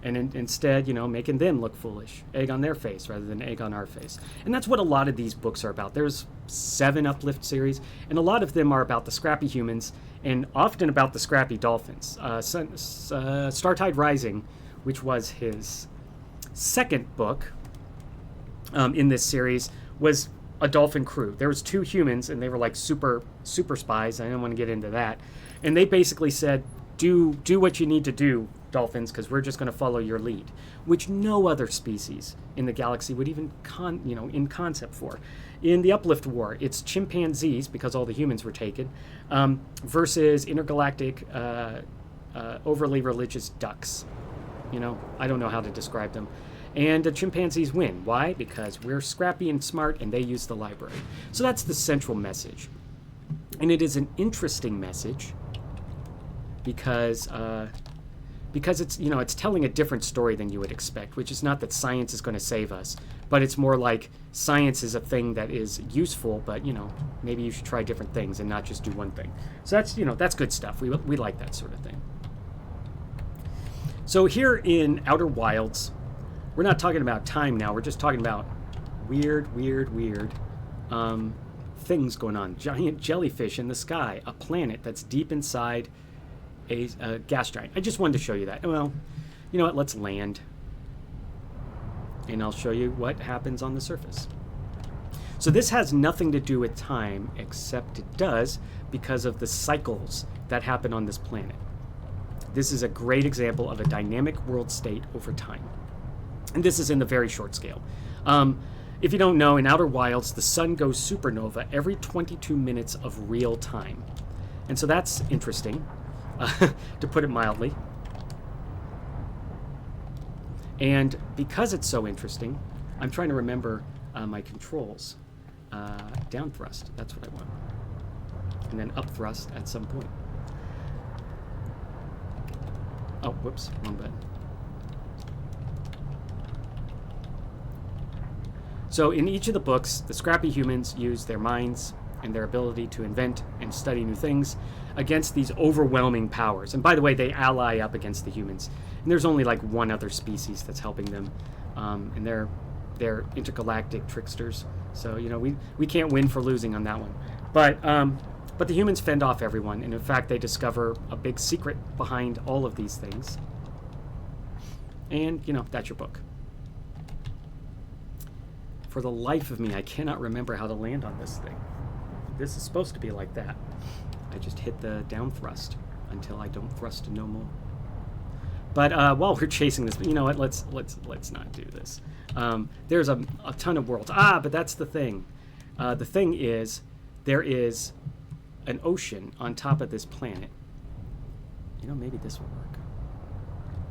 and instead, making them look foolish. Egg on their face rather than egg on our face. And that's what a lot of these books are about. There's 7 Uplift series, and a lot of them are about the scrappy humans and often about the scrappy dolphins. Startide Rising, which was his second book in this series, was a dolphin crew. There was 2 humans, and they were like super spies. I don't want to get into that. And they basically said, do what you need to do, dolphins, because we're just going to follow your lead, which no other species in the galaxy would even in concept for. In the Uplift War, it's chimpanzees, because all the humans were taken, versus intergalactic overly religious ducks. I don't know how to describe them. And the chimpanzees win. Why? Because we're scrappy and smart, and they use the library. So that's the central message. And it is an interesting message because it's it's telling a different story than you would expect, which is not that science is going to save us, but it's more like science is a thing that is useful, but maybe you should try different things and not just do one thing. So that's good stuff. We like that sort of thing. So here in Outer Wilds, we're not talking about time now. We're just talking about weird things going on. Giant jellyfish in the sky, a planet that's deep inside a gas giant. I just wanted to show you that. Well, you know what? Let's land, and I'll show you what happens on the surface. So this has nothing to do with time, except it does because of the cycles that happen on this planet. This is a great example of a dynamic world state over time. And this is in the very short scale. If you don't know, in Outer Wilds, the sun goes supernova every 22 minutes of real time. And so that's interesting, to put it mildly. And because it's so interesting, I'm trying to remember my controls. Down thrust, that's what I want. And then up thrust at some point. Oh, whoops, wrong button. So in each of the books, the scrappy humans use their minds and their ability to invent and study new things against these overwhelming powers. And by the way, they ally up against the humans. And there's only like one other species that's helping them. And they're intergalactic tricksters. So, we can't win for losing on that one. But the humans fend off everyone. And in fact, they discover a big secret behind all of these things. And, that's your book. For the life of me, I cannot remember how to land on this thing. This is supposed to be like that. I just hit the down thrust until I don't thrust no more. But while we're chasing this, you know what? Let's not do this. There's a ton of worlds. But that's the thing. The thing is, there is an ocean on top of this planet. Maybe this will work.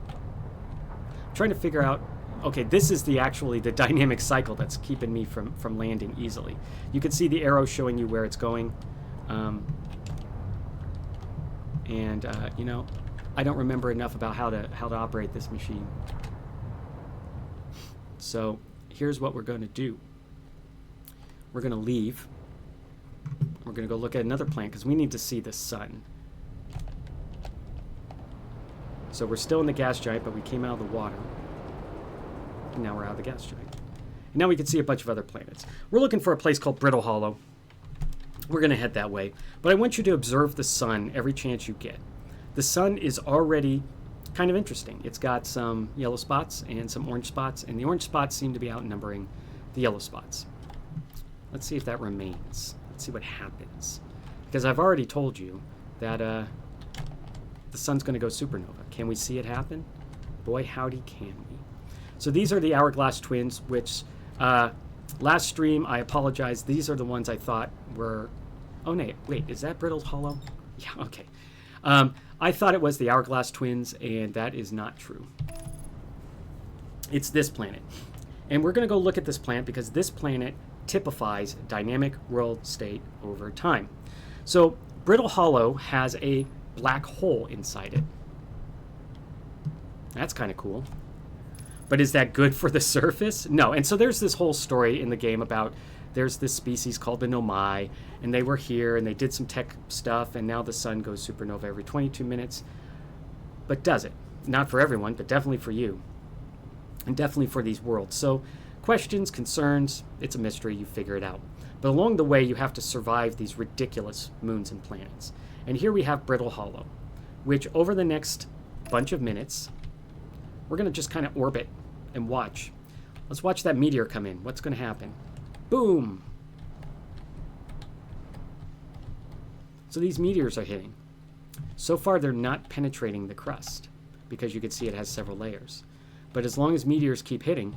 I'm trying to figure out. Okay, this is the dynamic cycle that's keeping me from landing easily. You can see the arrow showing you where it's going. I don't remember enough about how to operate this machine. So here's what we're going to do. We're going to leave. We're going to go look at another planet because we need to see the sun. So we're still in the gas giant, but we came out of the water. And now we're out of the gas giant. And now we can see a bunch of other planets. We're looking for a place called Brittle Hollow. We're going to head that way. But I want you to observe the sun every chance you get. The sun is already kind of interesting. It's got some yellow spots and some orange spots, and the orange spots seem to be outnumbering the yellow spots. Let's see if that remains. Let's see what happens. Because I've already told you that the sun's going to go supernova. Can we see it happen? Boy, howdy can we. So these are the Hourglass Twins, which last stream, I apologize. These are the ones I thought were... Oh, no, wait, is that Brittle Hollow? Yeah, okay. I thought it was the Hourglass Twins, and that is not true. It's this planet. And we're going to go look at this planet because this planet typifies dynamic world state over time. So Brittle Hollow has a black hole inside it. That's kind of cool. But is that good for the surface? No. And so there's this whole story in the game about there's this species called the Nomai, and they were here, and they did some tech stuff, and now the sun goes supernova every 22 minutes. But does it? Not for everyone, but definitely for you. And definitely for these worlds. So questions, concerns, it's a mystery, you figure it out. But along the way, you have to survive these ridiculous moons and planets. And here we have Brittle Hollow, which over the next bunch of minutes, we're going to just kind of orbit and watch. Let's watch that meteor come in. What's going to happen? Boom! So these meteors are hitting. So far, they're not penetrating the crust because you can see it has several layers. But as long as meteors keep hitting,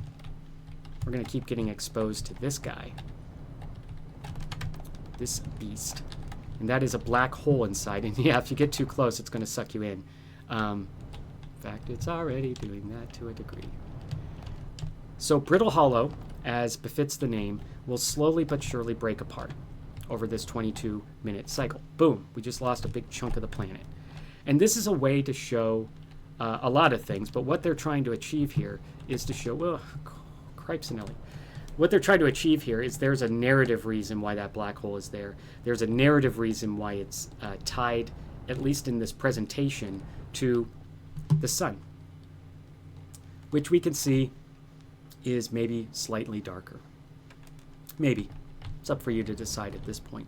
we're going to keep getting exposed to this guy. This beast. And that is a black hole inside. And yeah, if you get too close, it's going to suck you in. In fact, it's already doing that to a degree. So Brittle Hollow, as befits the name, will slowly but surely break apart over this 22-minute cycle. Boom, we just lost a big chunk of the planet. And this is a way to show a lot of things, but what they're trying to achieve here is to show, cripes and Ellie. What they're trying to achieve here is there's a narrative reason why that black hole is there. There's a narrative reason why it's tied, at least in this presentation, to the sun, which we can see is maybe slightly darker. Maybe. It's up for you to decide at this point.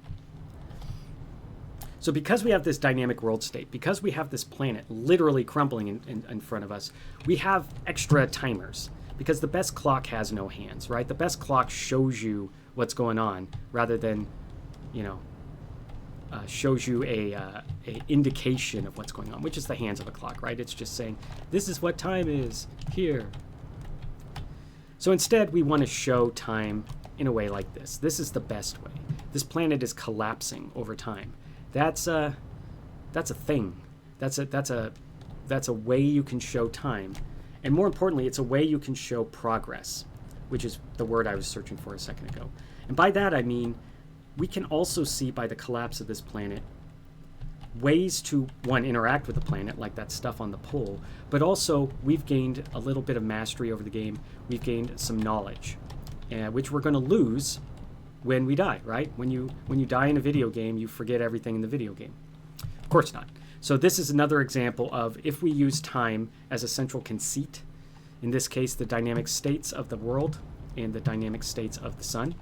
So because we have this dynamic world state, because we have this planet literally crumbling in front of us, we have extra timers. Because the best clock has no hands, right? The best clock shows you what's going on rather than, shows you a indication of what's going on, which is the hands of a clock, right? It's just saying, this is what time is here. So instead, we want to show time in a way like this. This is the best way. This planet is collapsing over time. That's a thing. That's a way you can show time. And more importantly, it's a way you can show progress, which is the word I was searching for a second ago. And by that, I mean, we can also see by the collapse of this planet ways to, one, interact with the planet, like that stuff on the pole, but also we've gained a little bit of mastery over the game. We've gained some knowledge, which we're going to lose when we die, right? When you die in a video game, you forget everything in the video game. Of course not. So this is another example of if we use time as a central conceit, in this case the dynamic states of the world and the dynamic states of the sun,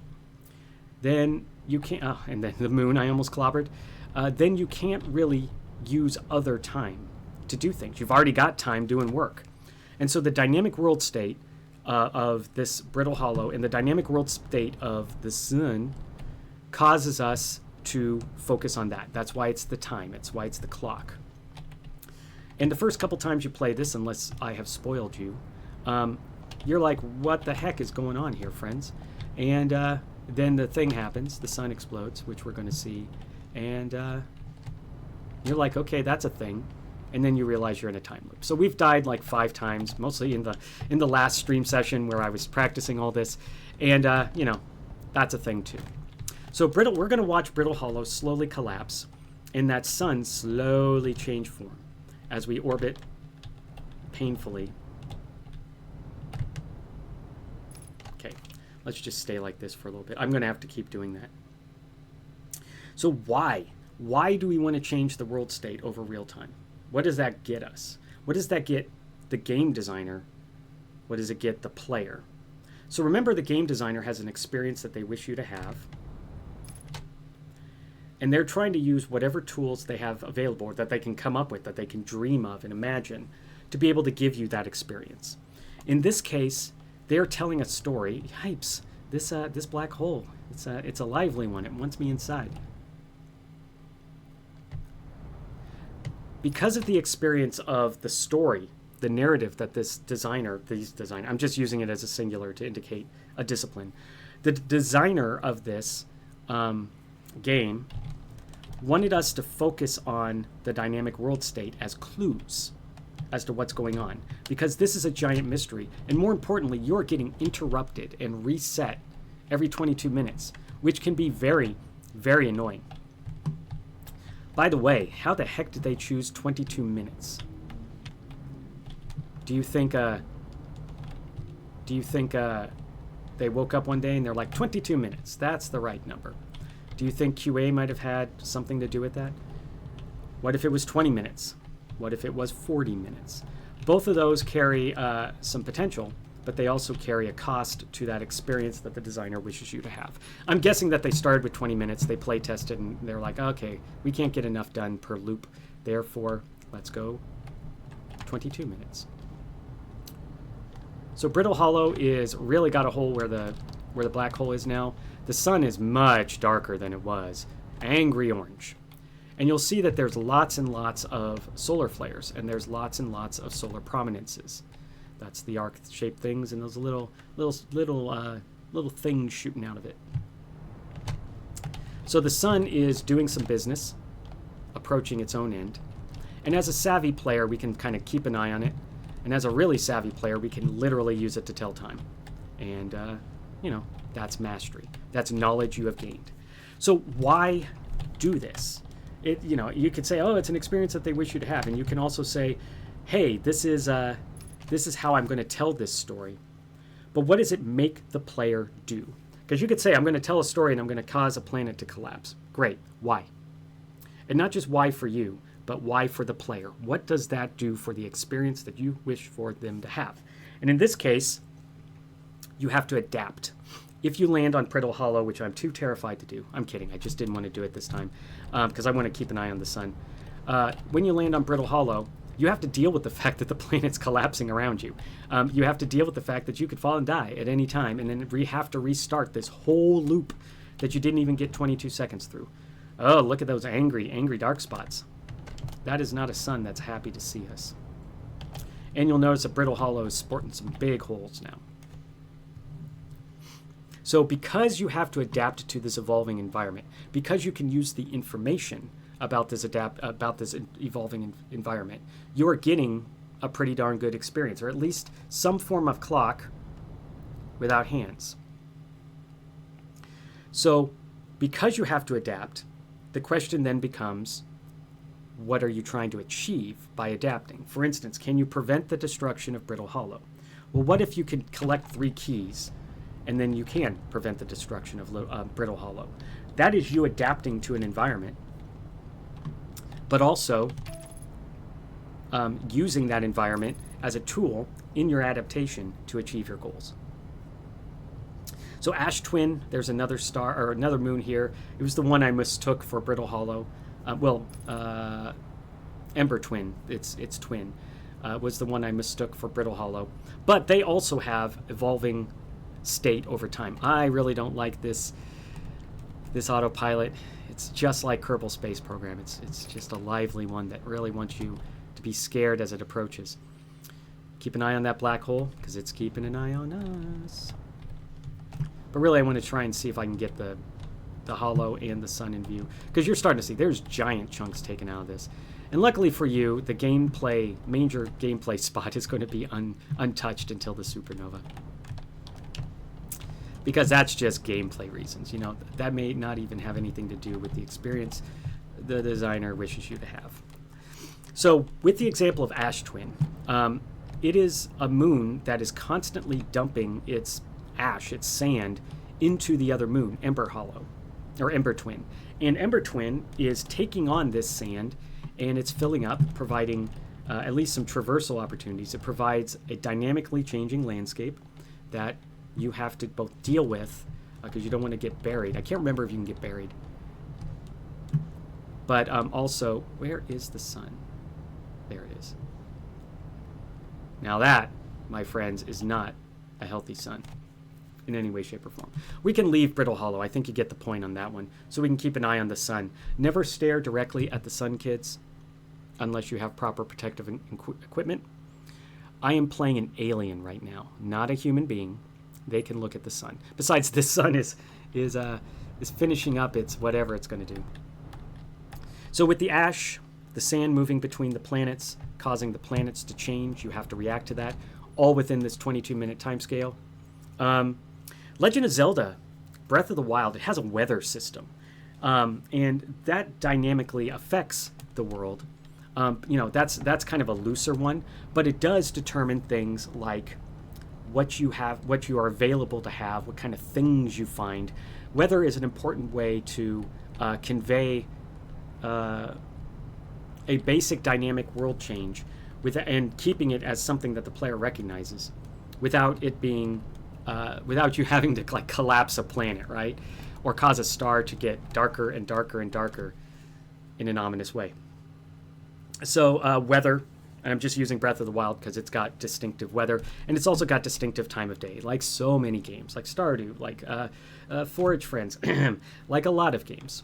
then you can't, and then the moon I almost clobbered, then you can't really use other time to do things. You've already got time doing work. And so the dynamic world state of this Brittle Hollow and the dynamic world state of the sun causes us to focus on that. That's why it's the time. It's why it's the clock. And the first couple times you play this, unless I have spoiled you, you're like, what the heck is going on here, friends? And then the thing happens. The sun explodes, which we're going to see. And you're like, okay, that's a thing. And then you realize you're in a time loop. So we've died like 5 times, mostly in the last stream session where I was practicing all this. And, that's a thing too. So we're going to watch Brittle Hollow slowly collapse and that sun slowly change form as we orbit painfully. Okay, let's just stay like this for a little bit. I'm going to have to keep doing that. So why? Why do we want to change the world state over real time? What does that get us? What does that get the game designer? What does it get the player? So remember, the game designer has an experience that they wish you to have. And they're trying to use whatever tools they have available, or that they can come up with, that they can dream of and imagine, to be able to give you that experience. In this case, they're telling a story. Yipes! This black hole. It's a lively one. It wants me inside. Because of the experience of the story, the narrative that these designer, I'm just using it as a singular to indicate a discipline. The designer of this game wanted us to focus on the dynamic world state as clues as to what's going on, because this is a giant mystery, and more importantly, you're getting interrupted and reset every 22 minutes, which can be very, very annoying. By the way, how the heck did they choose 22 minutes? Do you think they woke up one day and they're like, 22 minutes, that's the right number? Do you think QA might have had something to do with that? What if it was 20 minutes? What if it was 40 minutes? Both of those carry some potential, but they also carry a cost to that experience that the designer wishes you to have. I'm guessing that they started with 20 minutes, they play tested, and they're like, okay, we can't get enough done per loop, therefore, let's go 22 minutes. So Brittle Hollow is really got a hole where the black hole is now. The sun is much darker than it was, angry orange. And you'll see that there's lots and lots of solar flares, and there's lots and lots of solar prominences. That's the arc-shaped things, and those little things shooting out of it. So the sun is doing some business, approaching its own end. And as a savvy player, we can kind of keep an eye on it. And as a really savvy player, we can literally use it to tell time. And, that's mastery. That's knowledge you have gained. So why do this? You could say, oh, it's an experience that they wish you to have. And you can also say, hey, this is how I'm going to tell this story. But what does it make the player do? Because you could say, I'm going to tell a story and I'm going to cause a planet to collapse. Great. Why? And not just why for you, but why for the player? What does that do for the experience that you wish for them to have? And in this case, you have to adapt. If you land on Brittle Hollow, which I'm too terrified to do, I'm kidding, I just didn't want to do it this time, because I want to keep an eye on the sun. When you land on Brittle Hollow, you have to deal with the fact that the planet's collapsing around you. You have to deal with the fact that you could fall and die at any time, and then have to restart this whole loop that you didn't even get 22 seconds through. Oh, look at those angry, angry dark spots. That is not a sun that's happy to see us. And you'll notice that Brittle Hollow is sporting some big holes now. So because you have to adapt to this evolving environment, because you can use the information about this evolving environment, you are getting a pretty darn good experience, or at least some form of clock without hands. So because you have to adapt, the question then becomes, what are you trying to achieve by adapting? For instance, can you prevent the destruction of Brittle Hollow? Well, what if you can collect 3 keys and then you can prevent the destruction of Brittle Hollow? That is you adapting to an environment, but also using that environment as a tool in your adaptation to achieve your goals. So Ash Twin, there's another star or another moon here. It was the one I mistook for Brittle Hollow. Ember Twin, its twin, was the one I mistook for Brittle Hollow. But they also have evolving state over time. I really don't like this autopilot. It's just like Kerbal Space Program. It's just a lively one that really wants you to be scared as it approaches. Keep an eye on that black hole, because it's keeping an eye on us. But really, I want to try and see if I can get the hollow and the sun in view, because you're starting to see there's giant chunks taken out of this. And luckily for you, the major gameplay spot is going to be untouched until the supernova, because that's just gameplay reasons. That may not even have anything to do with the experience the designer wishes you to have. So with the example of Ash Twin, it is a moon that is constantly dumping its ash, its sand, into the other moon, Ember Hollow, or Ember Twin. And Ember Twin is taking on this sand, and it's filling up, providing at least some traversal opportunities. It provides a dynamically changing landscape that you have to both deal with, because you don't want to get buried. I can't remember if you can get buried. But also, where is the sun? There it is. Now that, my friends, is not a healthy sun in any way, shape, or form. We can leave Brittle Hollow. I think you get the point on that one. So we can keep an eye on the sun. Never stare directly at the sun, kids, unless you have proper protective equipment. I am playing an alien right now, not a human being. They can look at the sun. Besides, this sun is finishing up its whatever it's going to do. So with the ash, the sand moving between the planets, causing the planets to change, you have to react to that, all within this 22-minute time scale. Legend of Zelda, Breath of the Wild, it has a weather system. And that dynamically affects the world. That's kind of a looser one, but it does determine things like what you have, what you are available to have, what kind of things you find. Weather is an important way to convey a basic dynamic world change and keeping it as something that the player recognizes without it being without you having to like collapse a planet, right? Or cause a star to get darker and darker and darker in an ominous way. So weather, and I'm just using Breath of the Wild because it's got distinctive weather, and it's also got distinctive time of day, like so many games, like Stardew, like Forage Friends, like a lot of games.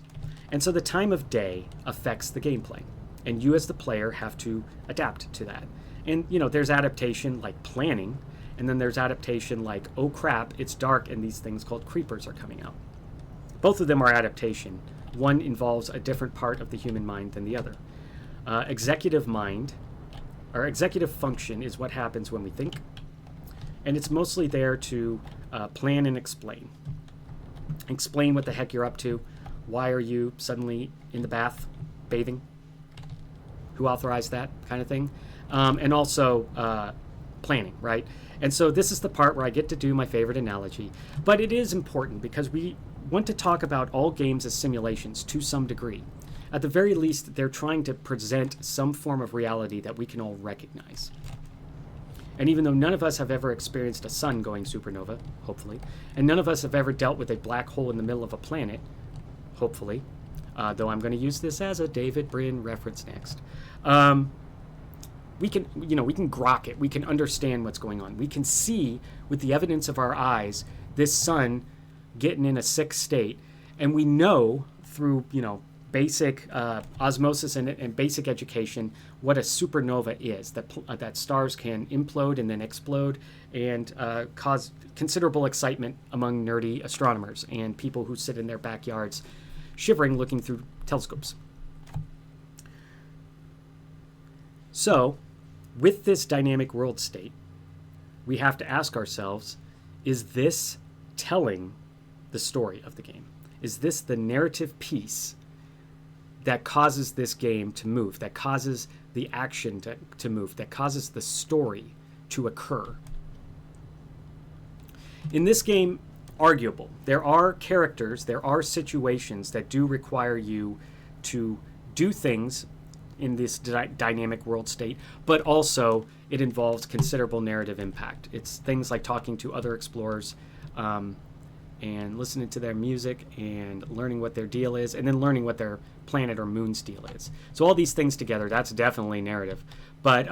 And so the time of day affects the gameplay, and you as the player have to adapt to that. And, there's adaptation like planning, and then there's adaptation like, oh crap, it's dark and these things called creepers are coming out. Both of them are adaptation. One involves a different part of the human mind than the other. Executive mind, or executive function, is what happens when we think. And it's mostly there to plan and explain. Explain what the heck you're up to. Why are you suddenly in the bath bathing? Who authorized that kind of thing? And also planning, right? And so this is the part where I get to do my favorite analogy. But it is important because we want to talk about all games as simulations to some degree. At the very least, they're trying to present some form of reality that we can all recognize. And even though none of us have ever experienced a sun going supernova, hopefully, and none of us have ever dealt with a black hole in the middle of a planet, hopefully, though I'm going to use this as a David Brin reference next, we can grok it. We can understand what's going on. We can see with the evidence of our eyes this sun getting in a sick state, and we know through basic osmosis and basic education what a supernova is, that stars can implode and then explode and cause considerable excitement among nerdy astronomers and people who sit in their backyards shivering looking through telescopes. So with this dynamic world state, we have to ask ourselves, is this telling the story of the game? Is this the narrative piece that causes this game to move, that causes the action to move, that causes the story to occur? In this game, arguable. There are characters, there are situations that do require you to do things in this dynamic world state, but also it involves considerable narrative impact. It's things like talking to other explorers, and listening to their music and learning what their deal is, and then learning what their planet or moon's deal is. So all these things together, that's definitely narrative. But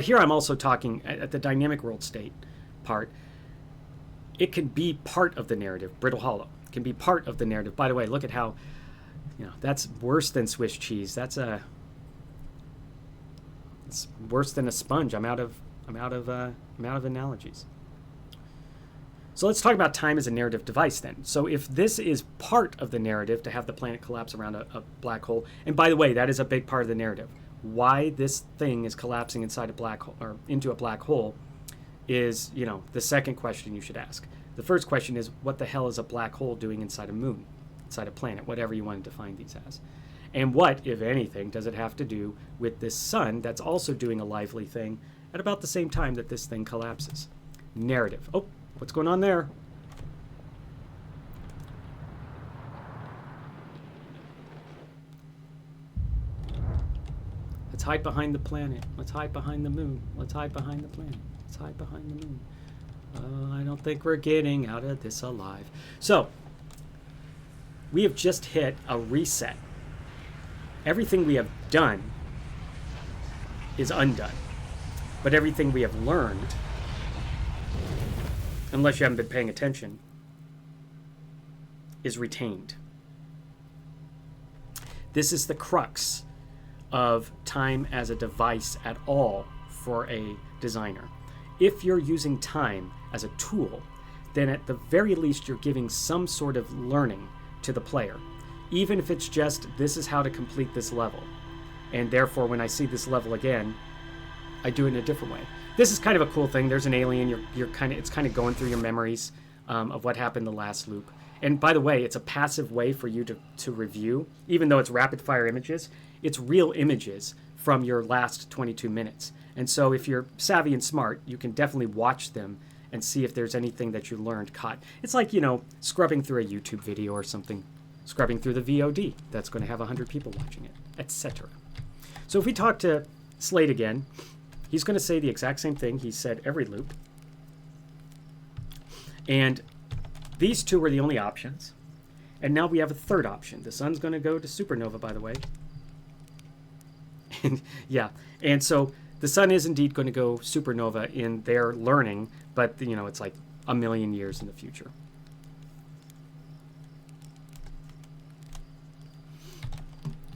here I'm also talking at the dynamic world state part. It can be part of the narrative. Brittle Hollow can be part of the narrative. By the way, look at how, that's worse than Swiss cheese. It's worse than a sponge. I'm out of analogies. So let's talk about time as a narrative device then. So if this is part of the narrative to have the planet collapse around a black hole, and by the way, that is a big part of the narrative. Why this thing is collapsing inside a black hole or into a black hole is, the second question you should ask. The first question is, what the hell is a black hole doing inside a moon, inside a planet, whatever you want to define these as? And what, if anything, does it have to do with this sun that's also doing a lively thing at about the same time that this thing collapses? Narrative. Oh, what's going on there? Let's hide behind the planet. Let's hide behind the moon. Let's hide behind the planet. Let's hide behind the moon. I don't think we're getting out of this alive. So, we have just hit a reset. Everything we have done is undone. But everything we have learned, unless you haven't been paying attention, is retained. This is the crux of time as a device at all for a designer. If you're using time as a tool, then at the very least you're giving some sort of learning to the player. even if it's just, this is how to complete this level. And therefore, when I see this level again, I do it in a different way. This is kind of a cool thing. There's an alien. It's kind of going through your memories of what happened the last loop. And by the way, it's a passive way for you to review. Even though it's rapid fire images, it's real images from your last 22 minutes. And so if you're savvy and smart, you can definitely watch them and see if there's anything that you learned caught. It's like, scrubbing through a YouTube video or something, scrubbing through the VOD that's going to have 100 people watching it, etc. So if we talk to Slade again, he's going to say the exact same thing he said every loop. And these two were the only options. And now we have a third option. The sun's going to go to supernova, by the way. And yeah, and so the sun is indeed going to go supernova in their learning, but it's like a million years in the future.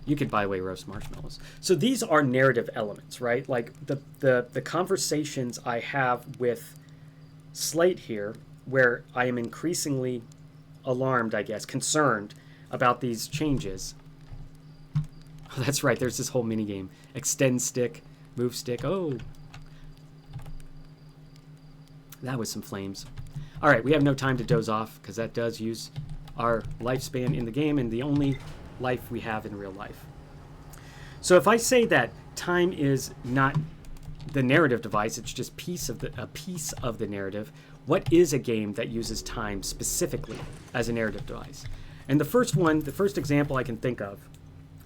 You could, by the way, roast marshmallows. So these are narrative elements, right? Like the conversations I have with Slate here, where I am increasingly alarmed, I guess, concerned about these changes. Oh, that's right, there's this whole mini game. Extend stick, move stick. Oh, that was some flames. All right, we have no time to doze off because that does use our lifespan in the game and the only life we have in real life. So if I say that time is not the narrative device, it's just a piece of the narrative, what is a game that uses time specifically as a narrative device? And the first example I can think of,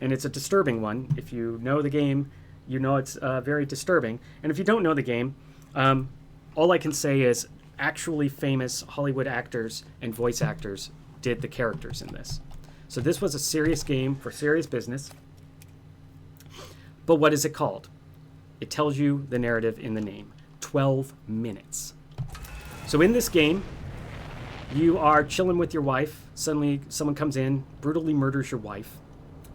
and it's a disturbing one. If you know the game, you know it's very disturbing. And if you don't know the game, all I can say is actually famous Hollywood actors and voice actors did the characters in this. So this was a serious game for serious business. But what is it called? It tells you the narrative in the name. 12 minutes. So in this game, you are chilling with your wife. Suddenly someone comes in, brutally murders your wife.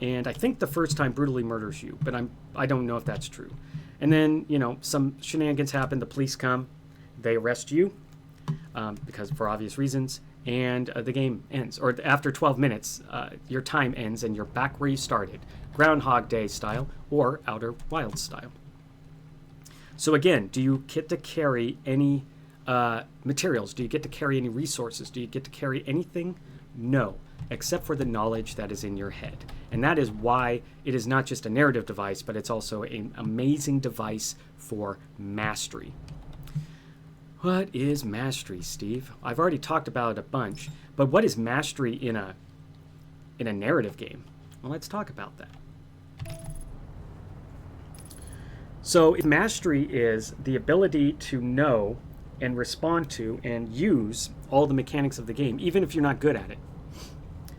And I think the first time brutally murders you, but I don't know if that's true. And then, some shenanigans happen. The police come. They arrest you because for obvious reasons. And the game ends. Or after 12 minutes, your time ends and you're back where you started. Groundhog Day style or Outer Wilds style. So again, do you get to carry any materials? Do you get to carry any resources? Do you get to carry anything? No, except for the knowledge that is in your head. And that is why it is not just a narrative device, but it's also an amazing device for mastery. What is mastery, Steve? I've already talked about it a bunch, but what is mastery in a narrative game? Well, let's talk about that. So mastery is the ability to know and respond to and use all the mechanics of the game, even if you're not good at it.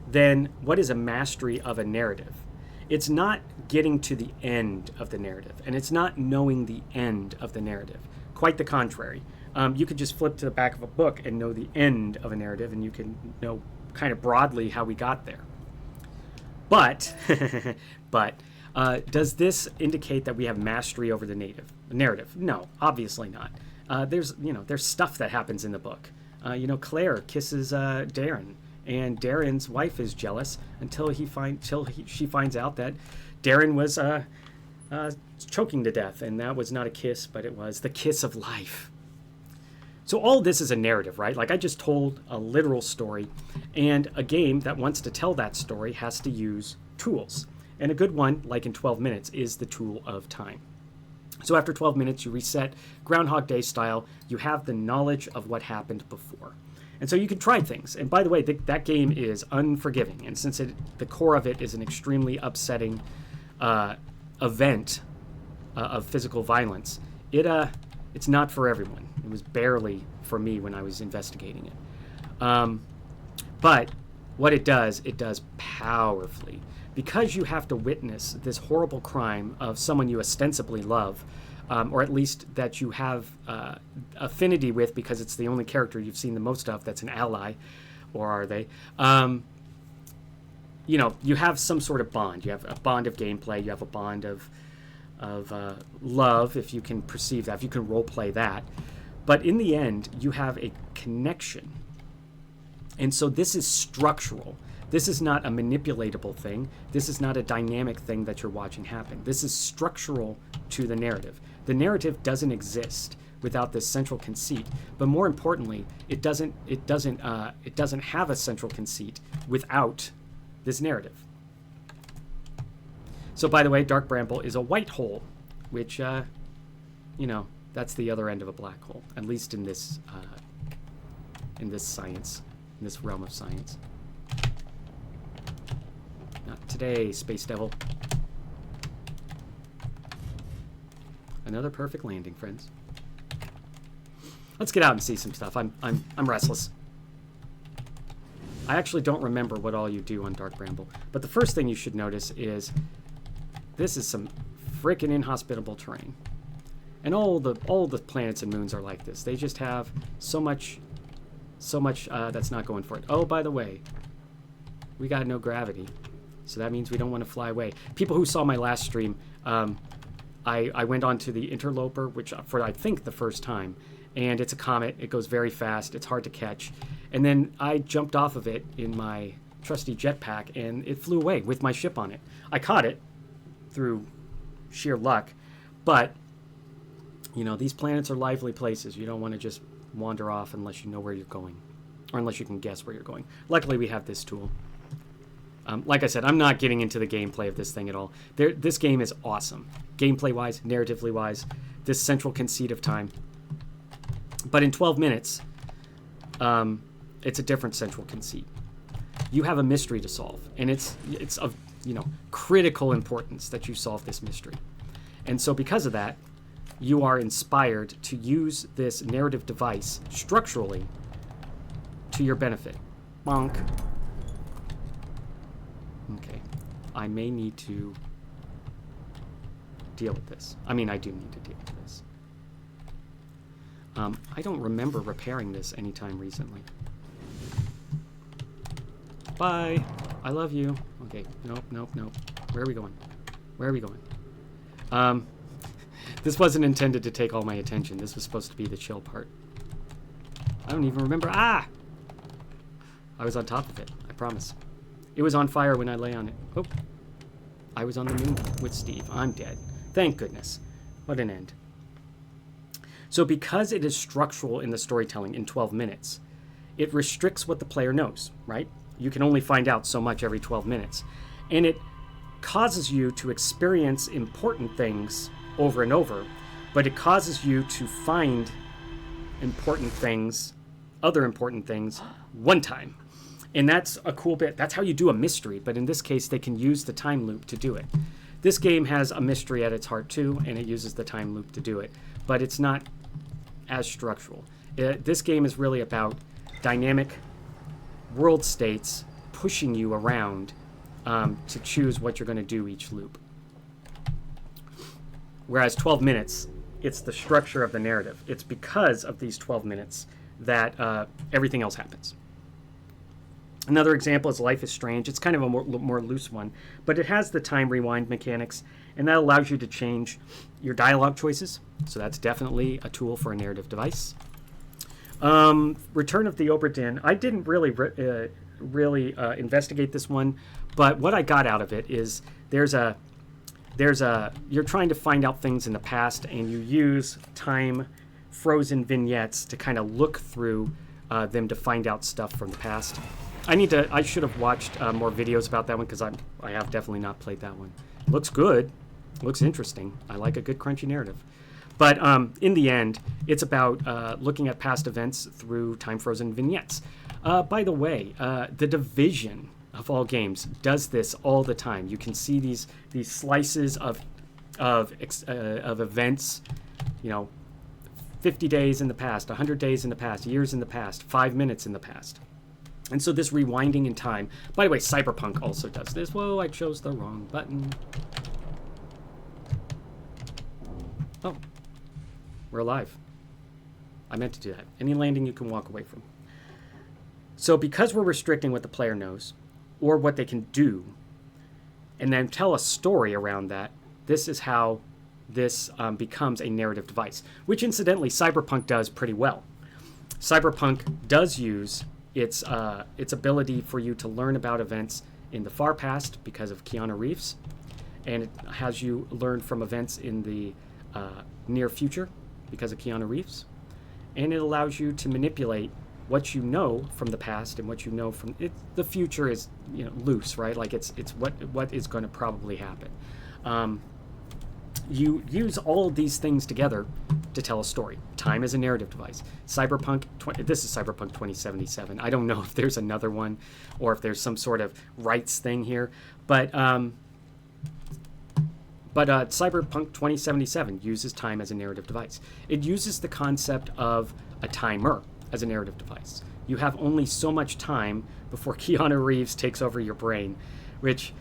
Then what is a mastery of a narrative? It's not getting to the end of the narrative, and it's not knowing the end of the narrative. Quite the contrary. You could just flip to the back of a book and know the end of a narrative, and you can know kind of broadly how we got there. But, does this indicate that we have mastery over the narrative? No, obviously not. There's stuff that happens in the book. Claire kisses Darren, and Darren's wife is jealous until she finds out that Darren was choking to death, and that was not a kiss, but it was the kiss of life. So all this is a narrative, right? Like I just told a literal story, and a game that wants to tell that story has to use tools. And a good one, like in 12 minutes, is the tool of time. So after 12 minutes, you reset, Groundhog Day style. You have the knowledge of what happened before. And so you can try things. And by the way, that game is unforgiving. And since the core of it is an extremely upsetting event of physical violence, it's not for everyone. It was barely for me when I was investigating it. But what it does powerfully. Because you have to witness this horrible crime of someone you ostensibly love, or at least that you have affinity with because it's the only character you've seen the most of that's an ally, or are they? You have some sort of bond. You have a bond of gameplay. You have a bond of love, if you can perceive that, if you can role play that. But in the end, you have a connection. And so this is structural. This is not a manipulatable thing. This is not a dynamic thing that you're watching happen. This is structural to the narrative. The narrative doesn't exist without this central conceit, but more importantly, it doesn't have a central conceit without this narrative. So, by the way, Dark Bramble is a white hole, which, you know, that's the other end of a black hole, at least in this science, in this realm of science. Not today, Space Devil. Another perfect landing, friends. Let's get out and see some stuff. I'm restless. I actually don't remember what all you do on Dark Bramble, but the first thing you should notice is this is some frickin' inhospitable terrain. And all the planets and moons are like this. They just have so much that's not going for it. Oh, by the way, we got no gravity, so that means we don't want to fly away. People who saw my last stream, I went on to the Interloper, which for I think the first time, and it's a comet. It goes very fast. It's hard to catch. And then I jumped off of it in my trusty jetpack, and it flew away with my ship on it. I caught it through sheer luck, but you know, these planets are lively places. You don't want to just wander off unless you know where you're going, or unless you can guess where you're going. Luckily, we have this tool. Like I said, I'm not getting into the gameplay of this thing at all. This game is awesome, gameplay-wise, narratively-wise, this central conceit of time. But in 12 minutes, it's a different central conceit. You have a mystery to solve, and it's of, you know, critical importance that you solve this mystery. And so because of that, you are inspired to use this narrative device structurally to your benefit. Bonk. Okay. I may need to deal with this. I mean, I do need to deal with this. I don't remember repairing this anytime recently. Bye. I love you. Okay. Nope, nope, nope. Where are we going? Where are we going? This wasn't intended to take all my attention. This was supposed to be the chill part. I don't even remember. Ah! I was on top of it. I promise. It was on fire when I lay on it. Oh. I was on the moon with Steve. I'm dead. Thank goodness. What an end. So because it is structural in the storytelling in 12 minutes, it restricts what the player knows, right? You can only find out so much every 12 minutes. And it causes you to experience important things over and over, but it causes you to find important things, other important things, one time. And that's a cool bit. That's how you do a mystery, but in this case, they can use the time loop to do it. This game has a mystery at its heart too, and it uses the time loop to do it, but it's not as structural. This game is really about dynamic world states pushing you around to choose what you're going to do each loop. Whereas 12 minutes, it's the structure of the narrative. It's because of these 12 minutes that everything else happens. Another example is Life is Strange. It's kind of a more loose one, but it has the time rewind mechanics, and that allows you to change your dialogue choices. So that's definitely a tool for a narrative device. Return of the Obra Dinn. I didn't really investigate this one, but what I got out of it is you're trying to find out things in the past, and you use time frozen vignettes to kind of look through them to find out stuff from the past. I should have watched more videos about that one, because I have definitely not played that one. Looks good. Looks interesting. I like a good crunchy narrative. But in the end, it's about looking at past events through time-frozen vignettes. By the way, The Division, of all games, does this all the time. You can see these slices of events, 50 days in the past, 100 days in the past, years in the past, 5 minutes in the past. And so this rewinding in time. By the way, Cyberpunk also does this. Whoa, I chose the wrong button. Oh, we're alive. I meant to do that. Any landing you can walk away from. So because we're restricting what the player knows, or what they can do, and then tell a story around that, this is how this becomes a narrative device, which incidentally Cyberpunk does pretty well. Cyberpunk does use its ability for you to learn about events in the far past because of Keanu Reeves, and it has you learn from events in the near future because of Keanu Reeves, and it allows you to manipulate what you know from the past and what you know from it. The future is loose, right? Like it's what is going to probably happen. You use all of these things together to tell a story. Time is a narrative device. This is Cyberpunk 2077. I don't know if there's another one or if there's some sort of rights thing here, but Cyberpunk 2077 uses time as a narrative device. It uses the concept of a timer as a narrative device. You have only so much time before Keanu Reeves takes over your brain, which,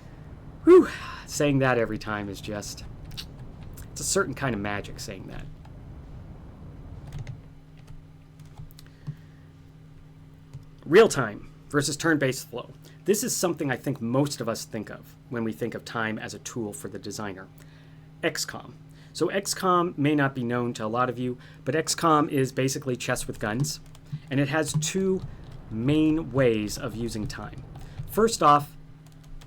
saying that every time is just, it's a certain kind of magic saying that. Real time versus turn-based flow. This is something I think most of us think of when we think of time as a tool for the designer. XCOM. So XCOM may not be known to a lot of you, but XCOM is basically chess with guns, and it has two main ways of using time. First off,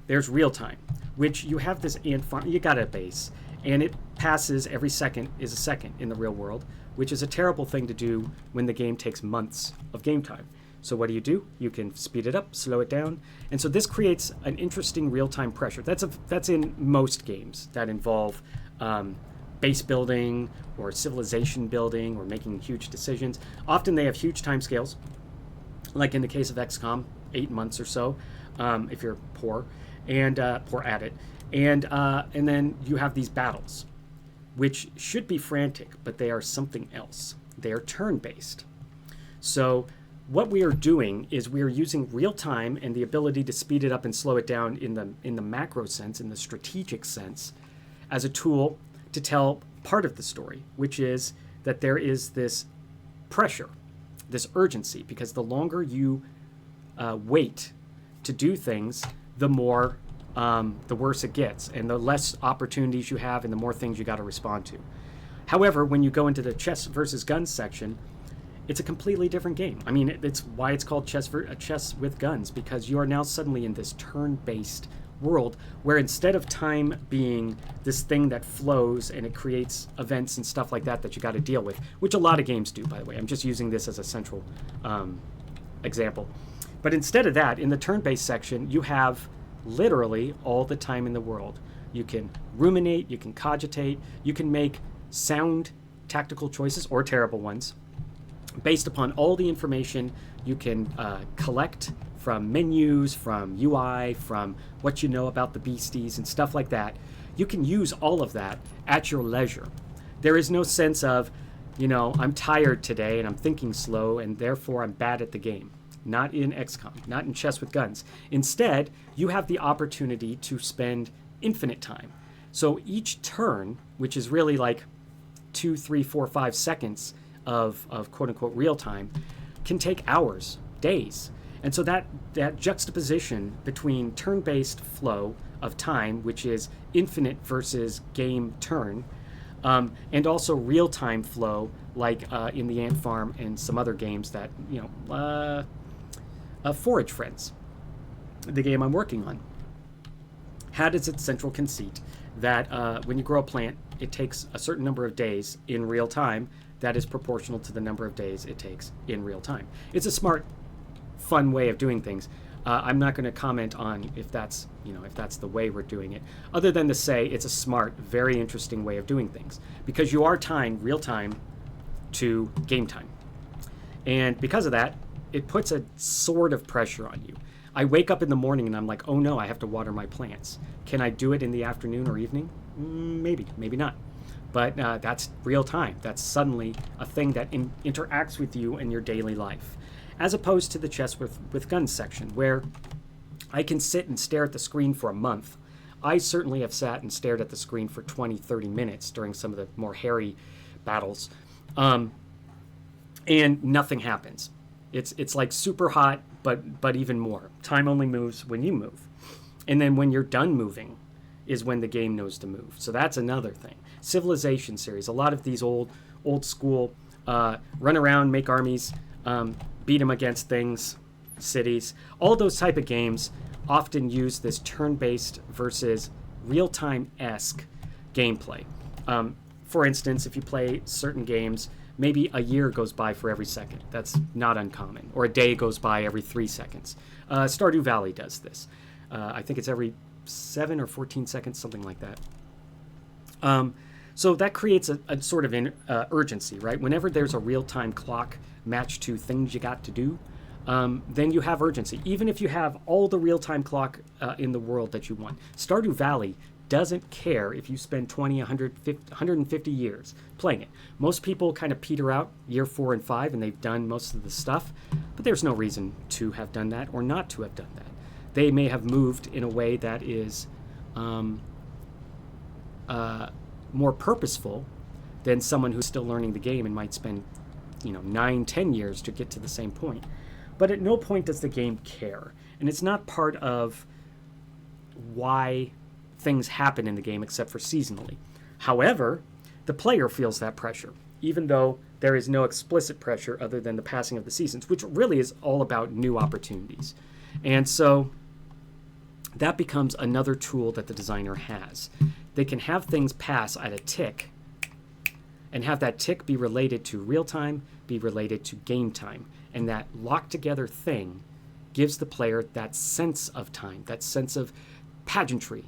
there's real time, which you have this ant farm, you got a base, and it passes every second is a second in the real world, which is a terrible thing to do when the game takes months of game time. So what do? You can speed it up, slow it down, and so this creates an interesting real-time pressure. That's in most games that involve base building or civilization building or making huge decisions. Often they have huge time scales, like in the case of XCOM, 8 months or so, if you're poor and poor at it, and then you have these battles, which should be frantic, but they are something else. They are turn-based. So what we are doing is we are using real time and the ability to speed it up and slow it down in the macro sense, in the strategic sense, as a tool to tell part of the story, which is that there is this pressure, this urgency, because the longer you wait to do things, the more the worse it gets, and the less opportunities you have, and the more things you got to respond to. However, when you go into the chess versus guns section, it's a completely different game. I mean, it's why it's called chess with guns, because you are now suddenly in this turn-based world where instead of time being this thing that flows and it creates events and stuff like that you got to deal with, which a lot of games do, by the way. I'm just using this as a central example. But instead of that, in the turn-based section, you have literally all the time in the world. You can ruminate, you can cogitate, you can make sound tactical choices or terrible ones based upon all the information you can collect from menus, from UI, from what you know about the beasties and stuff like that. You can use all of that at your leisure. There is no sense of, I'm tired today and I'm thinking slow and therefore I'm bad at the game. Not in XCOM, not in chess with guns. Instead, you have the opportunity to spend infinite time. So each turn, which is really like 2, 3, 4, 5 seconds of quote unquote real time, can take hours, days. And so that juxtaposition between turn-based flow of time, which is infinite versus game turn, and also real-time flow, like in the Ant Farm and some other games that, Forage Friends, the game I'm working on, had as its central conceit that when you grow a plant, it takes a certain number of days in real time that is proportional to the number of days it takes in real time. It's a smart, fun way of doing things. I'm not going to comment on if that's the way we're doing it, other than to say it's a smart, very interesting way of doing things, because you are tying real time to game time. And because of that, it puts a sort of pressure on you. I wake up in the morning and I'm like, oh no, I have to water my plants. Can I do it in the afternoon or evening? Maybe, maybe not. But that's real time. That's suddenly a thing that interacts with you in your daily life, as opposed to the chess with guns section, where I can sit and stare at the screen for a month. I certainly have sat and stared at the screen for 20, 30 minutes during some of the more hairy battles, and nothing happens. It's like SuperHot, but even more. Time only moves when you move. And then when you're done moving is when the game knows to move. So that's another thing. Civilization series, a lot of these old school run around, make armies, beat them against things, Cities, all those type of games often use this turn-based versus real-time-esque gameplay. For instance, if you play certain games, maybe a year goes by for every second. That's not uncommon. Or a day goes by every 3 seconds. Stardew Valley does this. I think it's every 7 or 14 seconds, something like that. So that creates a sort of urgency, right? Whenever there's a real-time clock matched to things you got to do, then you have urgency. Even if you have all the real-time clock in the world that you want. Stardew Valley doesn't care if you spend 20, 150 years playing it. Most people kind of peter out year 4 and 5, and they've done most of the stuff, but there's no reason to have done that or not to have done that. They may have moved in a way that is more purposeful than someone who's still learning the game and might spend 9, 10 years to get to the same point. But at no point does the game care. And it's not part of why things happen in the game except for seasonally. However, the player feels that pressure, even though there is no explicit pressure other than the passing of the seasons, which really is all about new opportunities. And so that becomes another tool that the designer has. They can have things pass at a tick and have that tick be related to real time, be related to game time. And that locked together thing gives the player that sense of time, that sense of pageantry.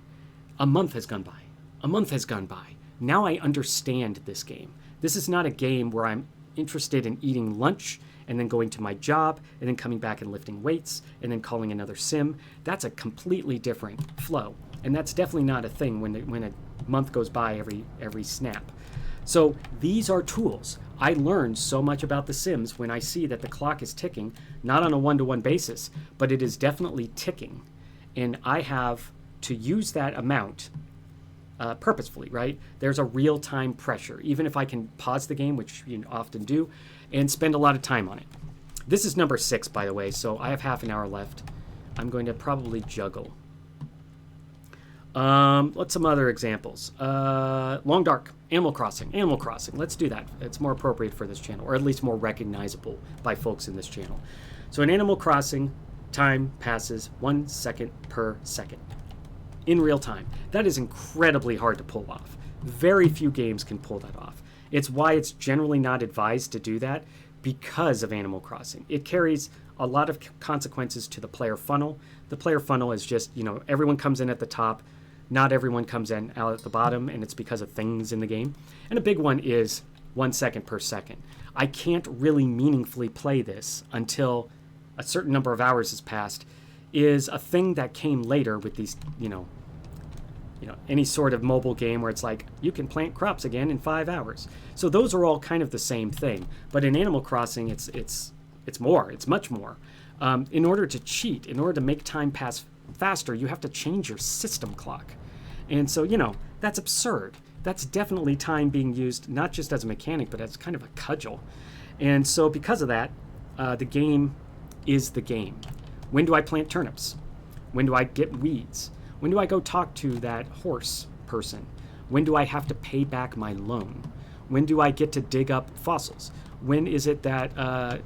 A month has gone by. A month has gone by. Now I understand this game. This is not a game where I'm interested in eating lunch and then going to my job and then coming back and lifting weights and then calling another sim. That's a completely different flow. And that's definitely not a thing when a month goes by every snap. So these are tools. I learned so much about The Sims when I see that the clock is ticking, not on a one-to-one basis, but it is definitely ticking. And I have to use that amount purposefully, right? There's a real-time pressure, even if I can pause the game, which you often do, and spend a lot of time on it. This is number 6, by the way, so I have half an hour left. I'm going to probably juggle. What's some other examples? Long Dark, Animal Crossing. Let's do that. It's more appropriate for this channel, or at least more recognizable by folks in this channel. So in Animal Crossing, time passes 1 second per second in real time. That is incredibly hard to pull off. Very few games can pull that off. It's why it's generally not advised to do that, because of Animal Crossing. It carries a lot of consequences to the player funnel. The player funnel is just, everyone comes in at the top. Not everyone comes in out at the bottom, and it's because of things in the game. And a big one is 1 second per second. I can't really meaningfully play this until a certain number of hours has passed, is a thing that came later with these, any sort of mobile game where it's like, you can plant crops again in 5 hours. So those are all kind of the same thing. But in Animal Crossing, it's more. It's much more. In order to cheat, in order to make time pass faster, you have to change your system clock. And so, that's absurd. That's definitely time being used not just as a mechanic, but as kind of a cudgel. And so because of that, the game is the game. When do I plant turnips? When do I get weeds? When do I go talk to that horse person? When do I have to pay back my loan? When do I get to dig up fossils? When is it that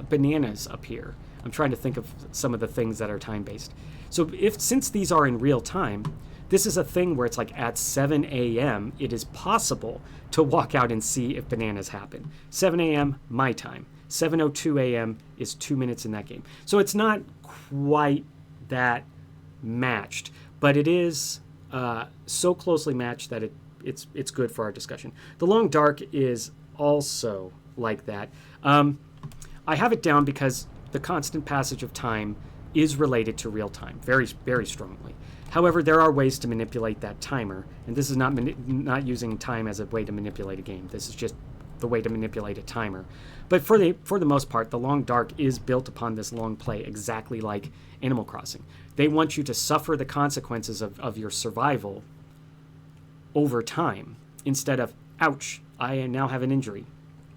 bananas appear? I'm trying to think of some of the things that are time-based. So since these are in real time, this is a thing where it's like at 7 a.m., it is possible to walk out and see if bananas happen. 7 a.m., my time. 7:02 a.m. is 2 minutes in that game. So it's not quite that matched, but it is so closely matched that it's good for our discussion. The Long Dark is also like that. I have it down because the constant passage of time is related to real time, very, very strongly. However, there are ways to manipulate that timer, and this is not using time as a way to manipulate a game. This is just the way to manipulate a timer. But for the most part, The Long Dark is built upon this long play, exactly like Animal Crossing. They want you to suffer the consequences of your survival over time, instead of, ouch, I now have an injury.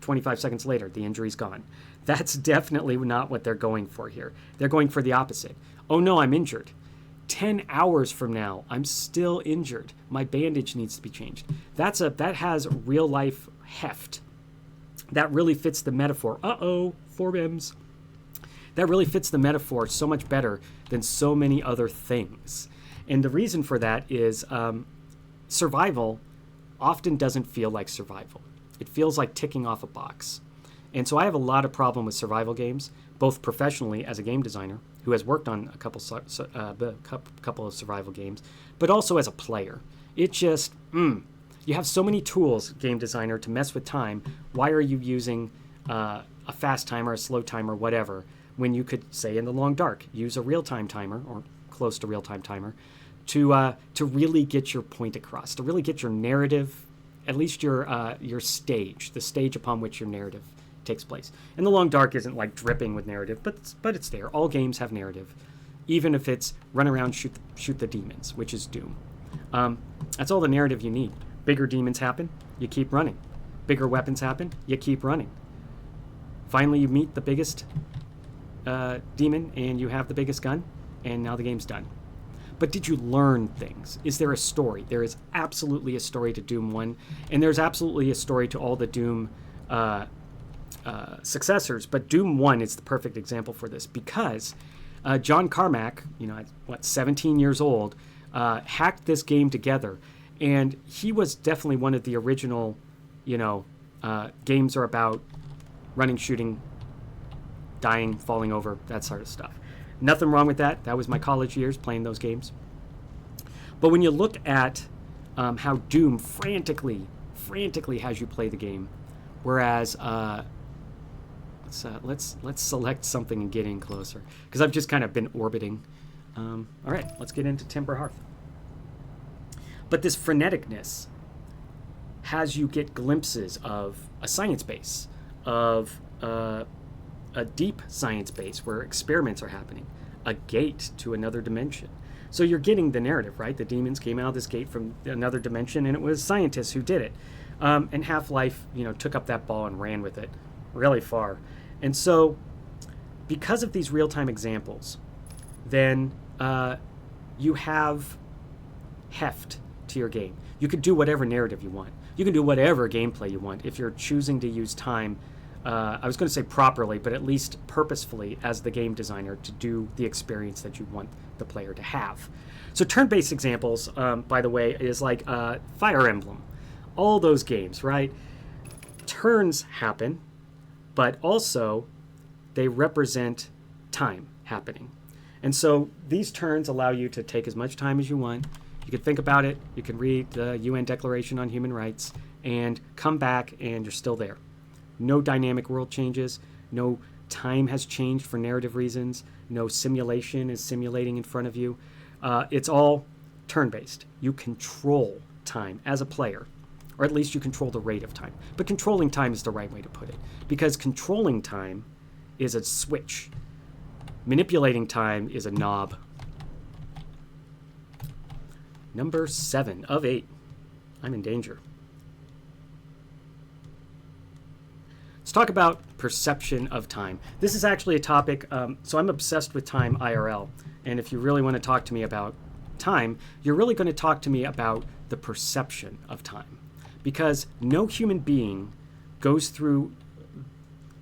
25 seconds later, the injury's gone. That's definitely not what they're going for here. They're going for the opposite. Oh no, I'm injured. 10 hours from now, I'm still injured. My bandage needs to be changed. That has real life heft. That really fits the metaphor. 4 M's. That really fits the metaphor so much better than so many other things. And the reason for that is survival often doesn't feel like survival. It feels like ticking off a box. And so I have a lot of problem with survival games, both professionally as a game designer who has worked on a couple of survival games, but also as a player. It just, you have so many tools, game designer, to mess with time. Why are you using a fast timer, a slow timer, whatever, when you could, say in the long dark, use a real-time timer or close to real-time timer to really get your point across, to really get your narrative, at least your stage, the stage upon which your narrative takes place. And the long dark isn't like dripping with narrative, but it's there. All games have narrative, even if it's run around, shoot the demons, which is Doom. That's all the narrative you need. Bigger demons happen, you keep running. Bigger weapons happen, you keep running. Finally, you meet the biggest demon, and you have the biggest gun, and now the game's done. But did you learn things? Is there a story? There is absolutely a story to Doom 1, and there's absolutely a story to all the Doom successors, but Doom 1 is the perfect example for this because John Carmack, 17 years old, hacked this game together, and he was definitely one of the original, games are about running, shooting, dying, falling over, that sort of stuff. Nothing wrong with that. That was my college years playing those games. But when you look at how Doom frantically has you play the game, whereas let's select something and get in closer because I've just kind of been orbiting. All right, let's get into Timber Hearth. But this freneticness has you get glimpses of a science base, of a deep science base where experiments are happening, a gate to another dimension. So you're getting the narrative, right? The demons came out of this gate from another dimension, and it was scientists who did it. And Half-Life, took up that ball and ran with it really far. And so, because of these real-time examples, then you have heft to your game. You could do whatever narrative you want. You can do whatever gameplay you want if you're choosing to use time, I was going to say properly, but at least purposefully as the game designer to do the experience that you want the player to have. So turn-based examples, by the way, is like Fire Emblem. All those games, right? Turns happen, but also they represent time happening. And so these turns allow you to take as much time as you want. You can think about it. You can read the UN Declaration on Human Rights and come back and you're still there. No dynamic world changes. No time has changed for narrative reasons. No simulation is simulating in front of you. It's all turn-based. You control time as a player, or at least you control the rate of time. But controlling time is the right way to put it, because controlling time is a switch. Manipulating time is a knob. Number 7 of 8. I'm in danger. Let's talk about perception of time. This is actually a topic, so I'm obsessed with time IRL. And if you really want to talk to me about time, you're really going to talk to me about the perception of time. Because no human being goes through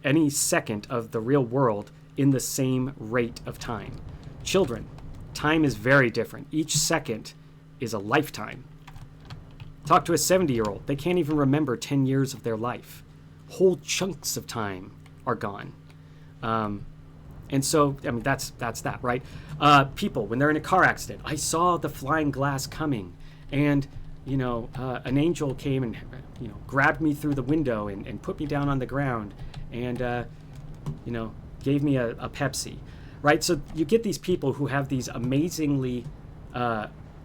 any second of the real world in the same rate of time. Children, time is very different. Each second is a lifetime. Talk to a 70-year-old. They can't even remember 10 years of their life. Whole chunks of time are gone. And so, that's that, right? People, when they're in a car accident, I saw the flying glass coming, and, an angel came and, grabbed me through the window and put me down on the ground and, gave me a Pepsi, right? So you get these people who have these amazingly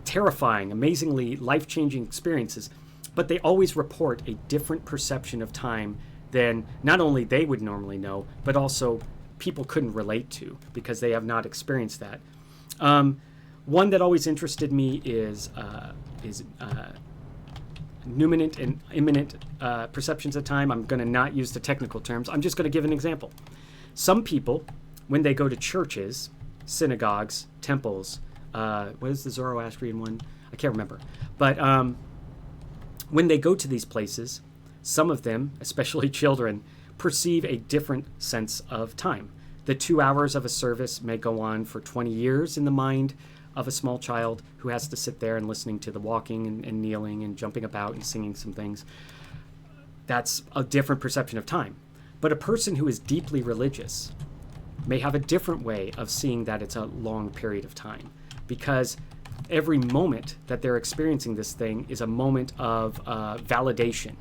terrifying, amazingly life-changing experiences, but they always report a different perception of time than not only they would normally know, but also people couldn't relate to because they have not experienced that. One that always interested me is numinent and imminent perceptions of time. I'm going to not use the technical terms. I'm just going to give an example. Some people, when they go to churches, synagogues, temples, what is the Zoroastrian one? I can't remember. But when they go to these places, some of them, especially children, perceive a different sense of time. The 2 hours of a service may go on for 20 years in the mind of a small child who has to sit there and listening to the walking and kneeling and jumping about and singing some things. That's a different perception of time. But a person who is deeply religious may have a different way of seeing that it's a long period of time, because every moment that they're experiencing this thing is a moment of validation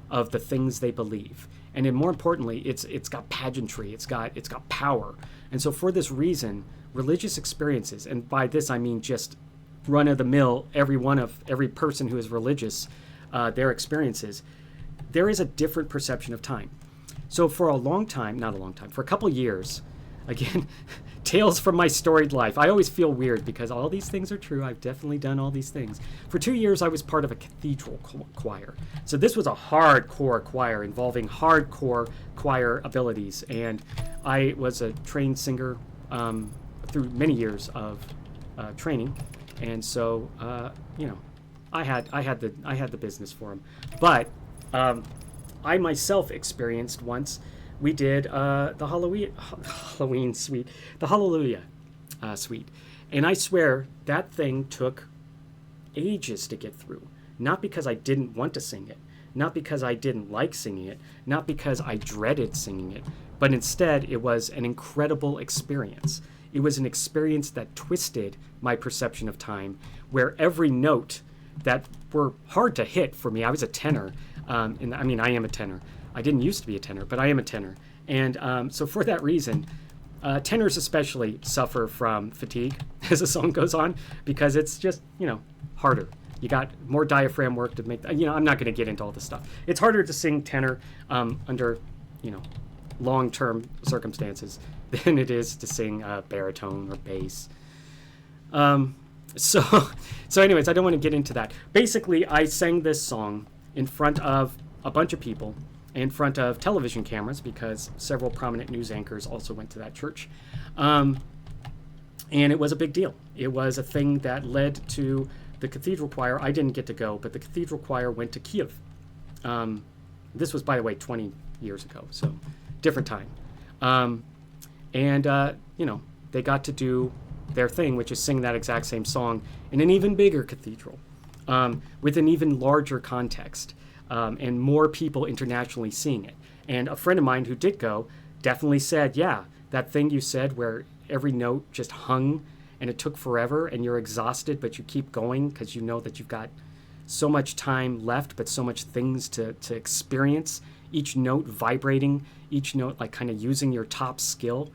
of the things they believe. And then more importantly, it's got pageantry, it's got power. And so for this reason, religious experiences, and by this I mean just run of the mill, every person who is religious, their experiences, there is a different perception of time. So for for a couple years, again, tales from my storied life. I always feel weird because all these things are true. I've definitely done all these things. For 2 years, I was part of a cathedral choir. So this was a hardcore choir involving hardcore choir abilities. And I was a trained singer through many years of training. And so, I had the business for them. But I myself experienced once, we did the Halloween suite, the Hallelujah suite. And I swear that thing took ages to get through. Not because I didn't want to sing it, not because I didn't like singing it, not because I dreaded singing it, but instead it was an incredible experience. It was an experience that twisted my perception of time, where every note that were hard to hit for me, I was a tenor, I am a tenor. I didn't used to be a tenor, but I am a tenor. And so for that reason, tenors especially suffer from fatigue as the song goes on, because it's just, harder. You got more diaphragm work to make, I'm not going to get into all this stuff. It's harder to sing tenor under, long-term circumstances than it is to sing baritone or bass. So anyways, I don't want to get into that. Basically, I sang this song in front of a bunch of people, in front of television cameras, because several prominent news anchors also went to that church. And it was a big deal. It was a thing that led to the cathedral choir. I didn't get to go, but the cathedral choir went to Kiev. This was, by the way, 20 years ago, so different time. They got to do their thing, which is sing that exact same song in an even bigger cathedral, with an even larger context, and more people internationally seeing it. And a friend of mine who did go definitely said, yeah, that thing you said where every note just hung and it took forever and you're exhausted, but you keep going because you know that you've got so much time left, but so much things to experience, each note vibrating, each note like kind of using your top skill.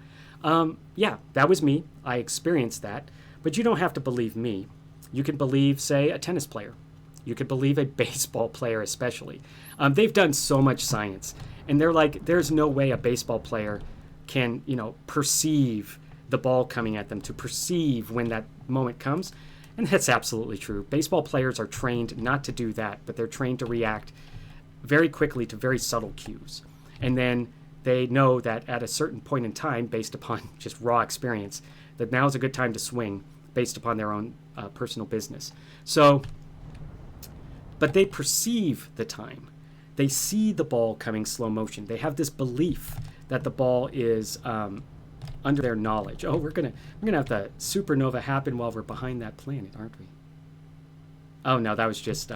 Yeah, that was me. I experienced that. But you don't have to believe me. You can believe, say, a tennis player. You could believe a baseball player especially. They've done so much science. And they're like, there's no way a baseball player can, perceive the ball coming at them, to perceive when that moment comes. And that's absolutely true. Baseball players are trained not to do that, but they're trained to react very quickly to very subtle cues. And then they know that at a certain point in time, based upon just raw experience, that now is a good time to swing based upon their own personal business. So, but they perceive the time. They see the ball coming slow motion. They have this belief that the ball is under their knowledge. Oh, we're gonna have the supernova happen while we're behind that planet, aren't we? Oh no, that was just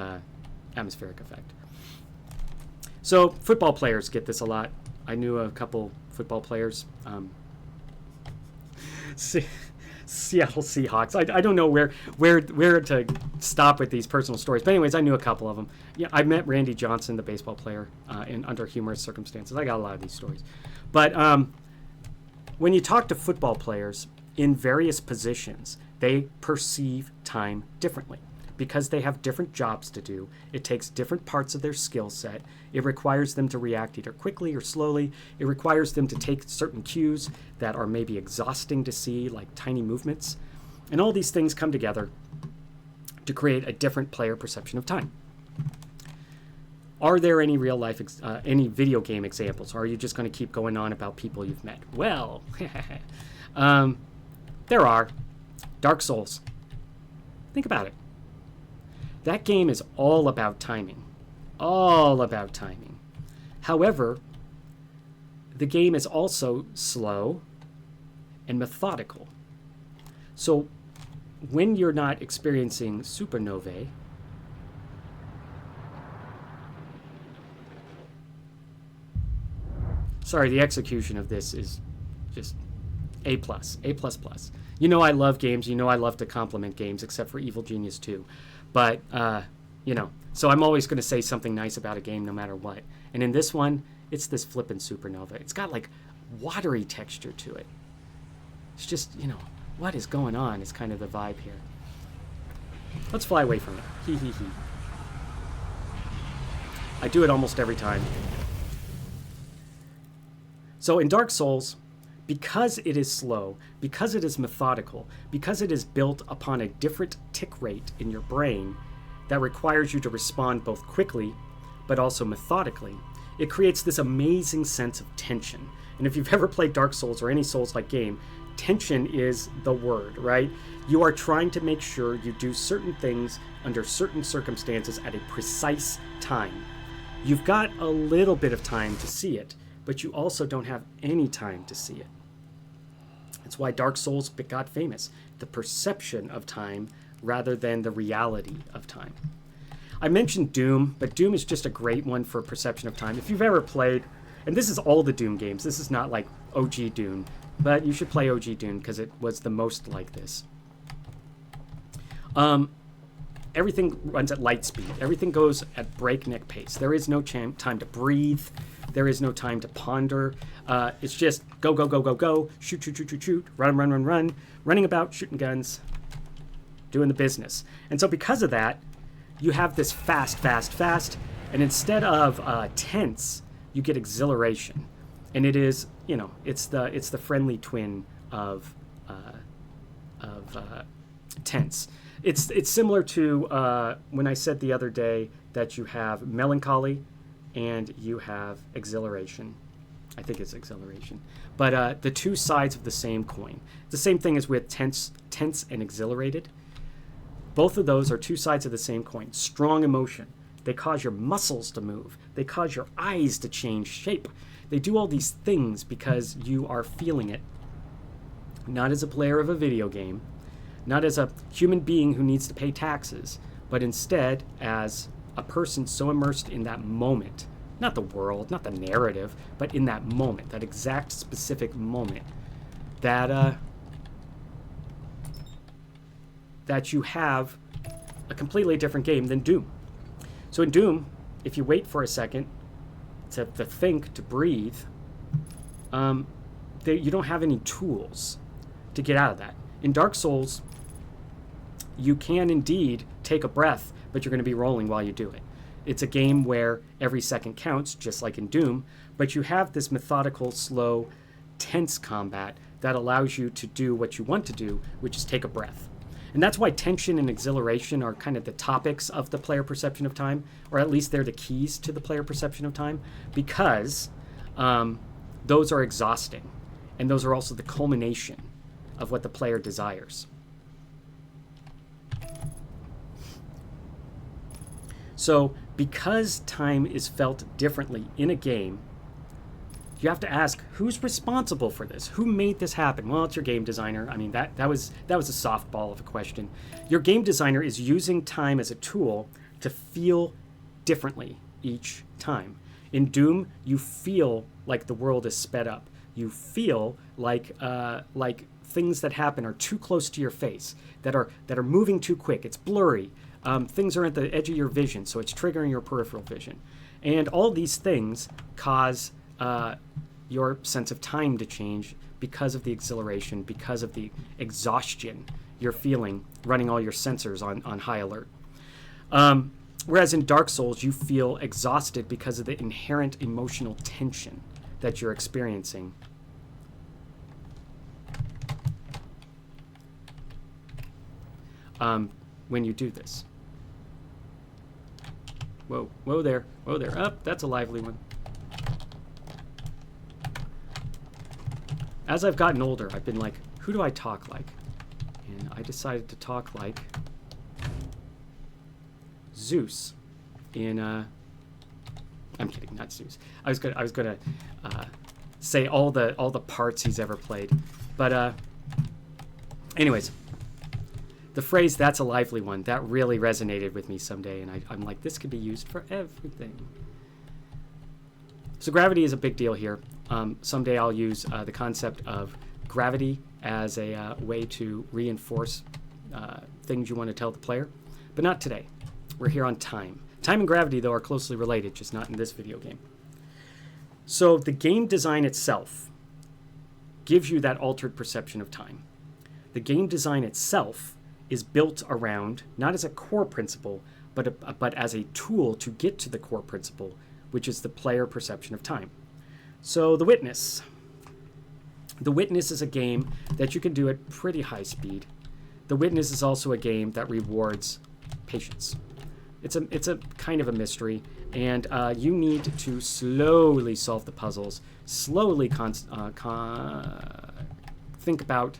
atmospheric effect. So football players get this a lot. I knew a couple football players. Seattle Seahawks. I don't know where to stop with these personal stories. But anyways, I knew a couple of them. Yeah, I met Randy Johnson, the baseball player, under humorous circumstances. I got a lot of these stories. But when you talk to football players in various positions, they perceive time differently because they have different jobs to do. It takes different parts of their skill set. It requires them to react either quickly or slowly. It requires them to take certain cues that are maybe exhausting to see, like tiny movements. And all these things come together to create a different player perception of time. Are there any real life, any video game examples? Or are you just going to keep going on about people you've met? Well, there are. Dark Souls. Think about it. That game is all about timing. All about timing. However, the game is also slow and methodical. So when you're not experiencing supernovae, sorry, the execution of this is just A+, A++. You know I love games. You know I love to compliment games, except for Evil Genius 2. But, you know, so I'm always going to say something nice about a game no matter what. And in this one, it's this flippin' supernova. It's got, like, watery texture to it. It's just, you know, what is going on is kind of the vibe here. Let's fly away from it. Hee hee hee. I do it almost every time. So in Dark Souls, because it is slow, because it is methodical, because it is built upon a different tick rate in your brain that requires you to respond both quickly but also methodically, it creates this amazing sense of tension. And if you've ever played Dark Souls or any Souls-like game, tension is the word, right? You are trying to make sure you do certain things under certain circumstances at a precise time. You've got a little bit of time to see it, but you also don't have any time to see it. That's why Dark Souls got famous. The perception of time rather than the reality of time. I mentioned Doom, but Doom is just a great one for perception of time. If you've ever played, and this is all the Doom games, this is not like OG Doom, but you should play OG Doom because it was the most like this. Everything runs at light speed. Everything goes at breakneck pace. There is no time to breathe. There is no time to ponder. It's just go, go, go, go, go, shoot, shoot, shoot, shoot, shoot, run, run, run, run, running about, shooting guns, doing the business. And so because of that, you have this fast, fast, fast, and instead of tense, you get exhilaration. And it is, you know, it's the friendly twin of tense. It's similar to when I said the other day that you have melancholy and you have exhilaration. I think it's exhilaration. But the two sides of the same coin. The same thing as with tense and exhilarated. Both of those are two sides of the same coin. Strong emotion. They cause your muscles to move. They cause your eyes to change shape. They do all these things because you are feeling it. Not as a player of a video game, not as a human being who needs to pay taxes, but instead as a person so immersed in that moment, not the world, not the narrative, but in that moment, that exact specific moment, that you have a completely different game than Doom. So in Doom, if you wait for a second to think, to breathe, you don't have any tools to get out of that. In Dark Souls, you can indeed take a breath, but you're going to be rolling while you do it. It's a game where every second counts, just like in Doom, but you have this methodical, slow, tense combat that allows you to do what you want to do, which is take a breath. And that's why tension and exhilaration are kind of the topics of the player perception of time, or at least they're the keys to the player perception of time, because those are exhausting, and those are also the culmination of what the player desires. So because time is felt differently in a game, you have to ask, who's responsible for this? Who made this happen? Well, it's your game designer. I mean, that was a softball of a question. Your game designer is using time as a tool to feel differently each time. In Doom, you feel like the world is sped up. You feel like things that happen are too close to your face, that are moving too quick. It's blurry. Things are at the edge of your vision, so it's triggering your peripheral vision. And all these things cause your sense of time to change because of the exhilaration, because of the exhaustion you're feeling running all your sensors on high alert. Whereas in Dark Souls, you feel exhausted because of the inherent emotional tension that you're experiencing. When you do this. Whoa, whoa there, whoa there. Up, that's a lively one. As I've gotten older, I've been like, who do I talk like? And I decided to talk like Zeus in I'm kidding, not Zeus. I was gonna say all the parts he's ever played. But anyways, the phrase "that's a lively one" that really resonated with me someday, and I'm like, this could be used for everything. So gravity is a big deal here. Someday I'll use the concept of gravity as a way to reinforce things you want to tell the player, but not today. We're here on time. Time and gravity, though, are closely related, just not in this video game. So the game design itself gives you that altered perception of time. The game design itself is built around, not as a core principle, but as a tool to get to the core principle, which is the player perception of time. So The Witness. The Witness is a game that you can do at pretty high speed. The Witness is also a game that rewards patience. It's a kind of a mystery, and you need to slowly solve the puzzles, slowly think about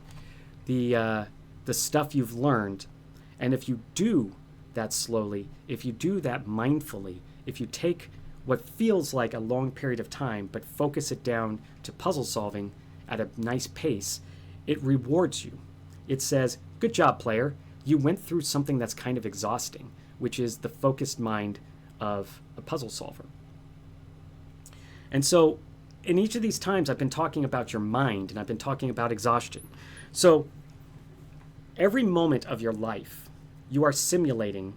the stuff you've learned, and if you do that slowly, if you do that mindfully, if you take what feels like a long period of time but focus it down to puzzle solving at a nice pace, it rewards you. It says, good job, player. You went through something that's kind of exhausting, which is the focused mind of a puzzle solver. And so in each of these times, I've been talking about your mind, and I've been talking about exhaustion. So every moment of your life, you are simulating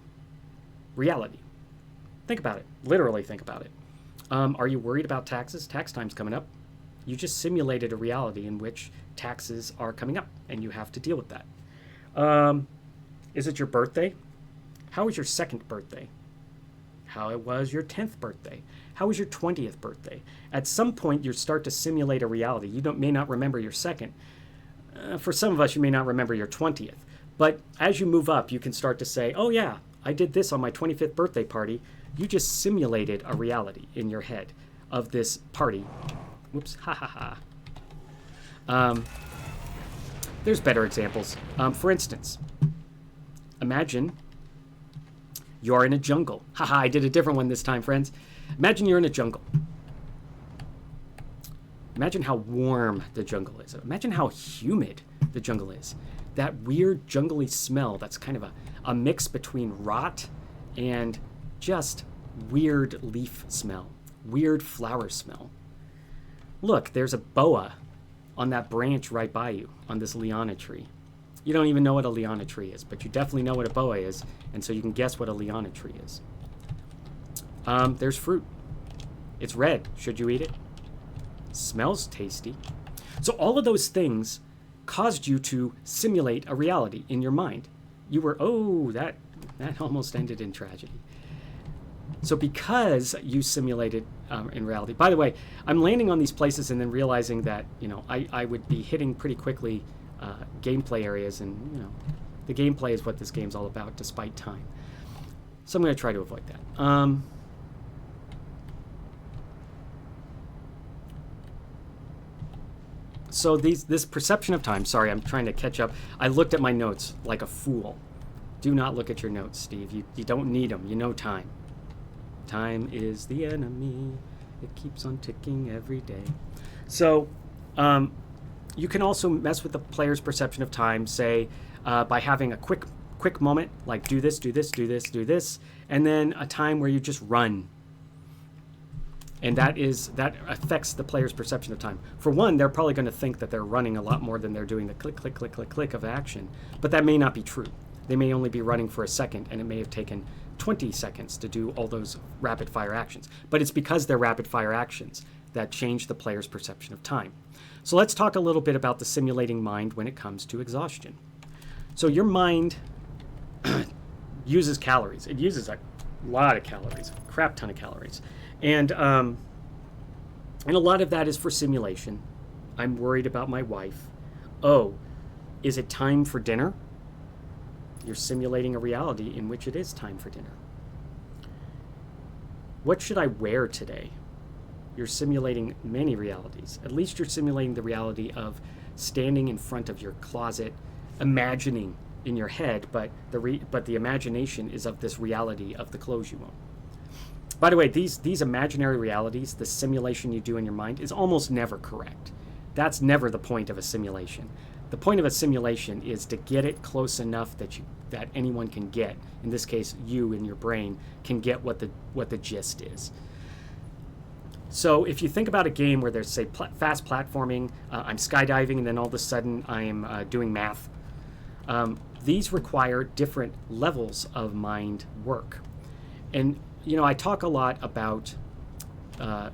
reality. Think about it. Literally think about it. Are you worried about taxes? Tax time's coming up. You just simulated a reality in which taxes are coming up, and you have to deal with that. Is it your birthday? How was your second birthday? How was your 10th birthday? How was your 20th birthday? At some point, you start to simulate a reality. You may not remember your second. For some of us, you may not remember your 20th. But as you move up, you can start to say, oh yeah, I did this on my 25th birthday party. You just simulated a reality in your head of this party. Whoops, ha ha ha. There's better examples. For instance, imagine you're in a jungle. Haha, I did a different one this time, friends. Imagine you're in a jungle. Imagine how warm the jungle is. Imagine how humid the jungle is. That weird jungly smell that's kind of a mix between rot and just weird leaf smell, weird flower smell. Look, there's a boa on that branch right by you, on this liana tree. You don't even know what a liana tree is, but you definitely know what a boa is, and so you can guess what a liana tree is. There's fruit. It's red. Should you eat it? Smells tasty. So all of those things caused you to simulate a reality in your mind. You were, oh, that almost ended in tragedy. So because you simulated in reality, by the way, I'm landing on these places and then realizing that, I would be hitting pretty quickly gameplay areas, and, the gameplay is what this game's all about despite time. So I'm going to try to avoid that. So this perception of time, sorry, I'm trying to catch up. I looked at my notes like a fool. Do not look at your notes, Steve. You don't need them. You know time. Time is the enemy. It keeps on ticking every day. So you can also mess with the player's perception of time, say, by having a quick moment, like do this, do this, do this, do this, and then a time where you just run. And that affects the player's perception of time. For one, they're probably going to think that they're running a lot more than they're doing the click, click, click, click, click of action. But that may not be true. They may only be running for a second, and it may have taken 20 seconds to do all those rapid-fire actions. But it's because they're rapid-fire actions that change the player's perception of time. So let's talk a little bit about the simulating mind when it comes to exhaustion. So your mind uses calories. It uses a lot of calories, a crap ton of calories. And a lot of that is for simulation. I'm worried about my wife. Oh, is it time for dinner? You're simulating a reality in which it is time for dinner. What should I wear today? You're simulating many realities. At least you're simulating the reality of standing in front of your closet, imagining in your head, but the imagination is of this reality of the clothes you own. By the way, these imaginary realities, the simulation you do in your mind, is almost never correct. That's never the point of a simulation. The point of a simulation is to get it close enough that anyone can get. In this case, you in your brain can get what the gist is. So if you think about a game where there's, say, fast platforming, I'm skydiving, and then all of a sudden I'm doing math, these require different levels of mind work. And, I talk a lot about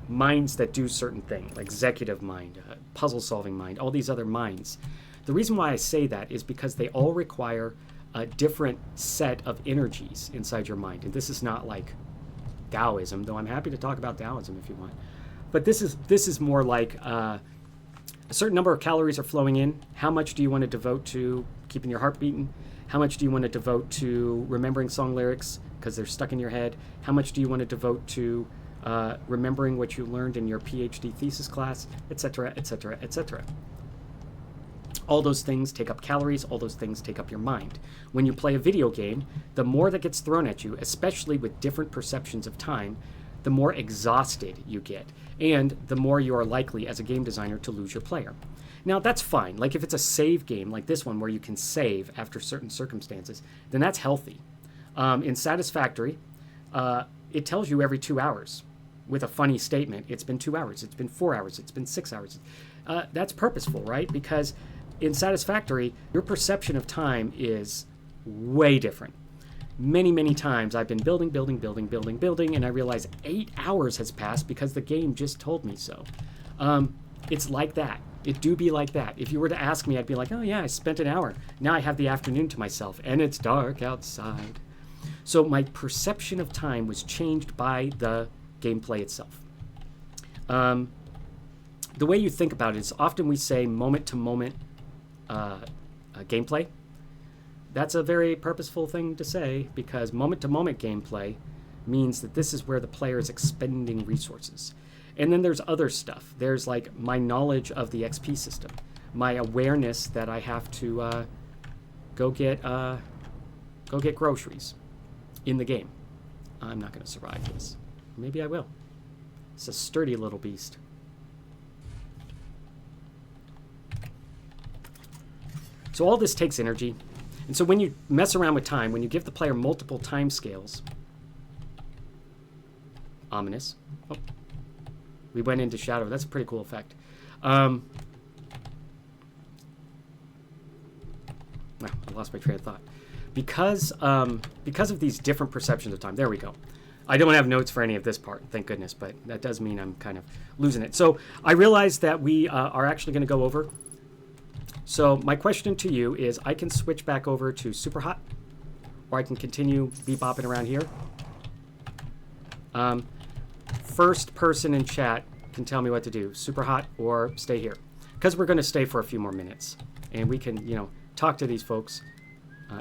minds that do certain things, like executive mind, puzzle-solving mind, all these other minds. The reason why I say that is because they all require a different set of energies inside your mind. And this is not like Taoism, though I'm happy to talk about Taoism if you want. But this is more like a certain number of calories are flowing in. How much do you want to devote to keeping your heart beating? How much do you want to devote to remembering song lyrics because they're stuck in your head? How much do you want to devote to remembering what you learned in your PhD thesis class, etc., etc., etc.? All those things take up calories. All those things take up your mind. When you play a video game, the more that gets thrown at you, especially with different perceptions of time, the more exhausted you get, and the more you are likely as a game designer to lose your player. Now, that's fine. Like if it's a save game like this one where you can save after certain circumstances, then that's healthy. In Satisfactory, it tells you every 2 hours with a funny statement. It's been 2 hours. It's been 4 hours. It's been 6 hours. That's purposeful, right? Because in Satisfactory, your perception of time is way different. Many, many times I've been building, and I realize 8 hours has passed because the game just told me so. It's like that. It do be like that. If you were to ask me, I'd be like, oh yeah, I spent an hour. Now I have the afternoon to myself, and it's dark outside. So my perception of time was changed by the gameplay itself. The way you think about it is often we say moment-to-moment gameplay. That's a very purposeful thing to say because moment-to-moment gameplay means that this is where the player is expending resources. And then there's other stuff. There's like my knowledge of the XP system, my awareness that I have to go get groceries in the game. I'm not going to survive this. Maybe I will. It's a sturdy little beast. So all this takes energy. And so when you mess around with time, when you give the player multiple time scales, ominous. Oh, we went into shadow. That's a pretty cool effect. I lost my train of thought. Because of these different perceptions of time. There we go. I don't have notes for any of this part, thank goodness, but that does mean I'm kind of losing it. So I realized that we are actually going to go over. So my question to you is, I can switch back over to SuperHot, or I can continue bebopping around here. First person in chat can tell me what to do, SuperHot or stay here. Because we're going to stay for a few more minutes. And we can, talk to these folks,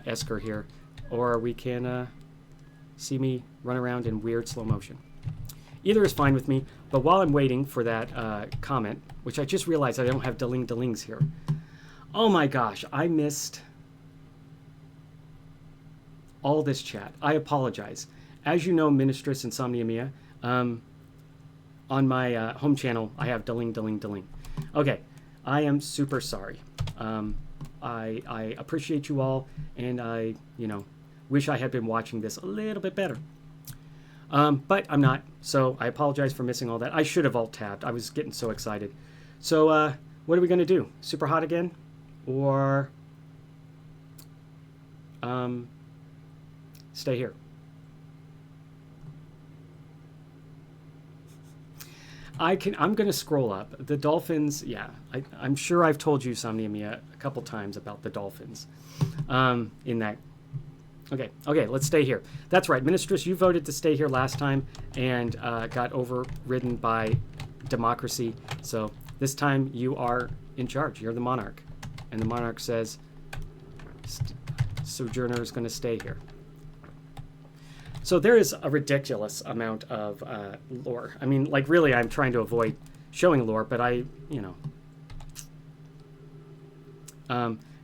Esker here, or we can see me run around in weird slow motion. Either is fine with me, but while I'm waiting for that comment, which I just realized I don't have delings here. Oh my gosh, I missed all this chat. I apologize. As you know, Ministress Insomnia Mia, on my home channel, I have deling. Okay, I am super sorry. I appreciate you all, and I, wish I had been watching this a little bit better. But I'm not, so I apologize for missing all that. I should have alt-tabbed. I was getting so excited. So what are we going to do? SuperHot again? Or stay here? I'm going to scroll up. The dolphins, yeah. I'm sure I've told you, Somnia Mia, a couple times about the dolphins in that. Okay, let's stay here. That's right. Ministress, you voted to stay here last time and got overridden by democracy. So this time you are in charge. You're the monarch. And the monarch says, Sojourner is going to stay here. So there is a ridiculous amount of lore. I mean, like, really, I'm trying to avoid showing lore, but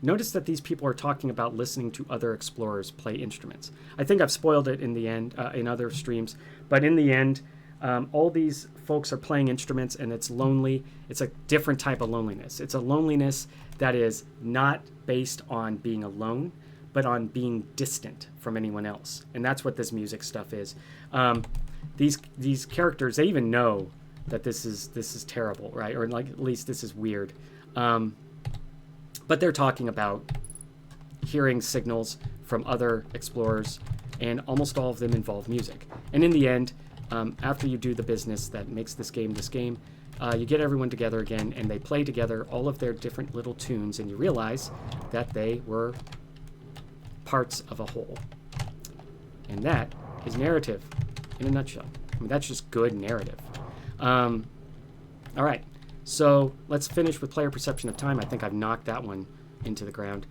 notice that these people are talking about listening to other explorers play instruments. I think I've spoiled it in the end, in other streams, but in the end, All these folks are playing instruments, and it's lonely. It's a different type of loneliness. It's a loneliness that is not based on being alone, but on being distant from anyone else. And that's what this music stuff is. These characters, they even know that this is terrible, right? Or like at least this is weird. But they're talking about hearing signals from other explorers, and almost all of them involve music. And in the end, after you do the business that makes this game, you get everyone together again, and they play together all of their different little tunes, and you realize that they were parts of a whole. And that is narrative in a nutshell. I mean, that's just good narrative. All right, so let's finish with player perception of time. I think I've knocked that one into the ground.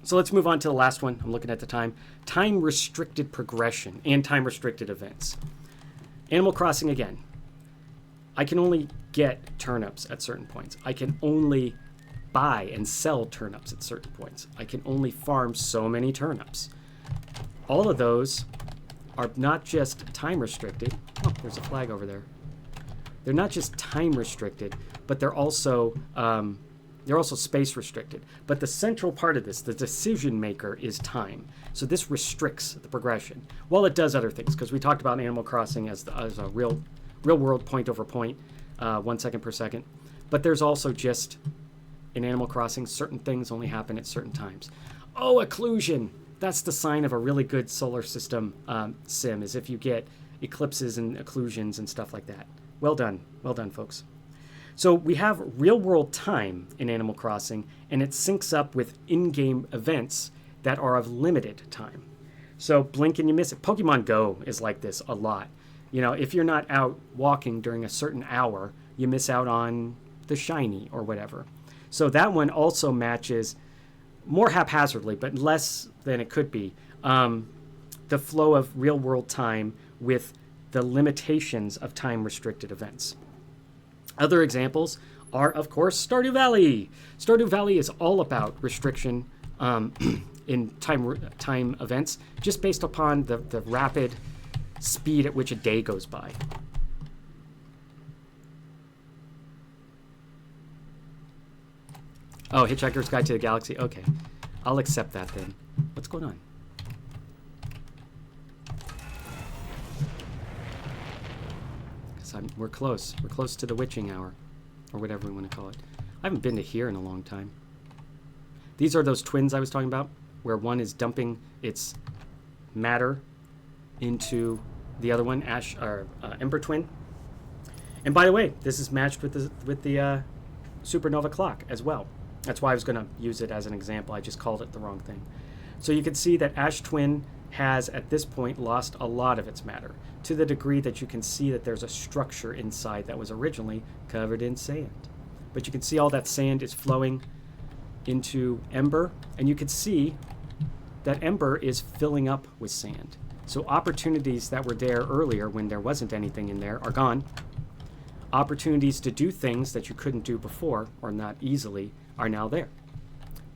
So let's move on to the last one. I'm looking at the time. Time-restricted progression and time-restricted events. Animal Crossing again. I can only get turnips at certain points. I can only buy and sell turnips at certain points. I can only farm so many turnips. All of those are not just time-restricted. Oh, there's a flag over there. They're not just time-restricted, but they're also space restricted. But the central part of this, the decision maker, is time. So this restricts the progression. Well, it does other things, because we talked about Animal Crossing as a real world point over point, 1 second per second. But there's also just, in Animal Crossing, certain things only happen at certain times. Oh, occlusion! That's the sign of a really good solar system sim, is if you get eclipses and occlusions and stuff like that. Well done, folks. So we have real-world time in Animal Crossing, and it syncs up with in-game events that are of limited time. So blink and you miss it. Pokemon Go is like this a lot. You know, if you're not out walking during a certain hour, you miss out on the shiny or whatever. So that one also matches more haphazardly, but less than it could be, the flow of real-world time with the limitations of time-restricted events. Other examples are, of course, Stardew Valley. Stardew Valley is all about restriction in time events, just based upon the rapid speed at which a day goes by. Oh, Hitchhiker's Guide to the Galaxy. Okay, I'll accept that then. What's going on? We're close. We're close to the witching hour, or whatever we want to call it. I haven't been to here in a long time. These are those twins I was talking about, where one is dumping its matter into the other one, Ember Twin. And by the way, this is matched with the supernova clock as well. That's why I was going to use it as an example. I just called it the wrong thing. So you can see that Ash Twin has, at this point, lost a lot of its matter, to the degree that you can see that there's a structure inside that was originally covered in sand. But you can see all that sand is flowing into Ember, and you can see that Ember is filling up with sand. So opportunities that were there earlier when there wasn't anything in there are gone. Opportunities to do things that you couldn't do before, or not easily, are now there.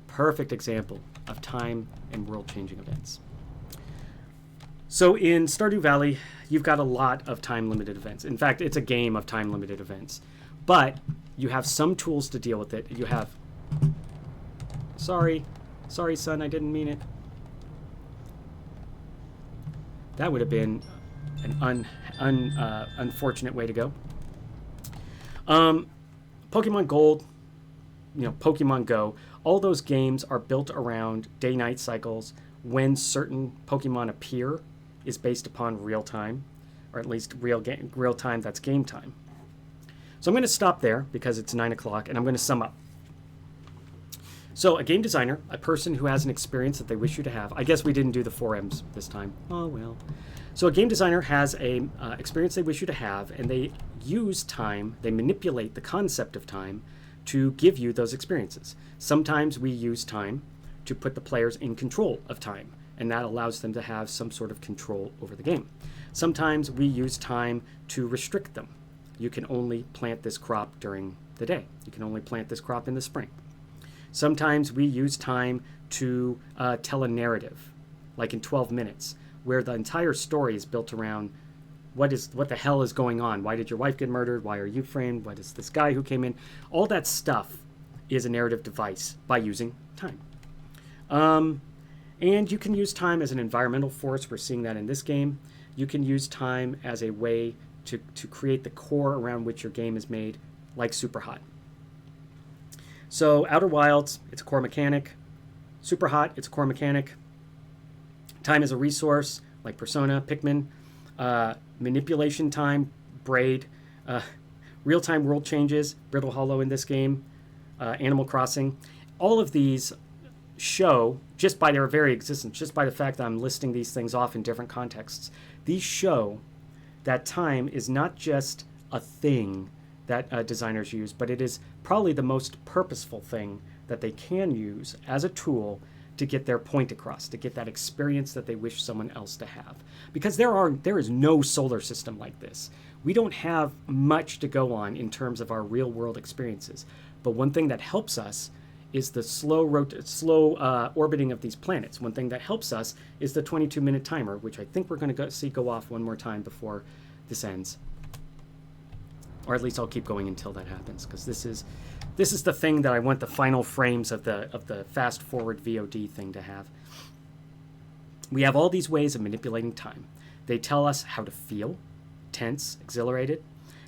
Perfect example of time and world-changing events. So in Stardew Valley, you've got a lot of time-limited events. In fact, it's a game of time-limited events. But you have some tools to deal with it. You have... Sorry, son, I didn't mean it. That would have been an unfortunate way to go. Pokemon Gold, Pokemon Go, all those games are built around day-night cycles. When certain Pokemon appear is based upon real time, or at least real time that's game time. So I'm going to stop there because it's 9 o'clock, and I'm going to sum up. So a game designer, a person who has an experience that they wish you to have. I guess we didn't do the 4Ms this time. Oh, well. So a game designer has a experience they wish you to have, and they use time, they manipulate the concept of time to give you those experiences. Sometimes we use time to put the players in control of time, and that allows them to have some sort of control over the game. Sometimes we use time to restrict them. You can only plant this crop during the day. You can only plant this crop in the spring. Sometimes we use time to tell a narrative, like in 12 minutes. where the entire story is built around what the hell is going on? Why did your wife get murdered? Why are you framed? What is this guy who came in? All that stuff is a narrative device by using time. And you can use time as an environmental force. We're seeing that in this game. You can use time as a way to create the core around which your game is made, like SuperHot. So Outer Wilds, it's a core mechanic. SuperHot, it's a core mechanic. Time is a resource, like Persona, Pikmin. Manipulation time, Braid. Real-time world changes, Brittle Hollow in this game. Animal Crossing. All of these show, just by their very existence, just by the fact that I'm listing these things off in different contexts, these show that time is not just a thing that designers use, but it is probably the most purposeful thing that they can use as a tool to get their point across, to get that experience that they wish someone else to have. Because there is no solar system like this. We don't have much to go on in terms of our real world experiences. But one thing that helps us is the slow orbiting of these planets. One thing that helps us is the 22-minute timer, which I think we're going to see go off one more time before this ends. Or at least I'll keep going until that happens, because this is the thing that I want the final frames of the fast forward VOD thing to have. We have all these ways of manipulating time. They tell us how to feel, tense, exhilarated.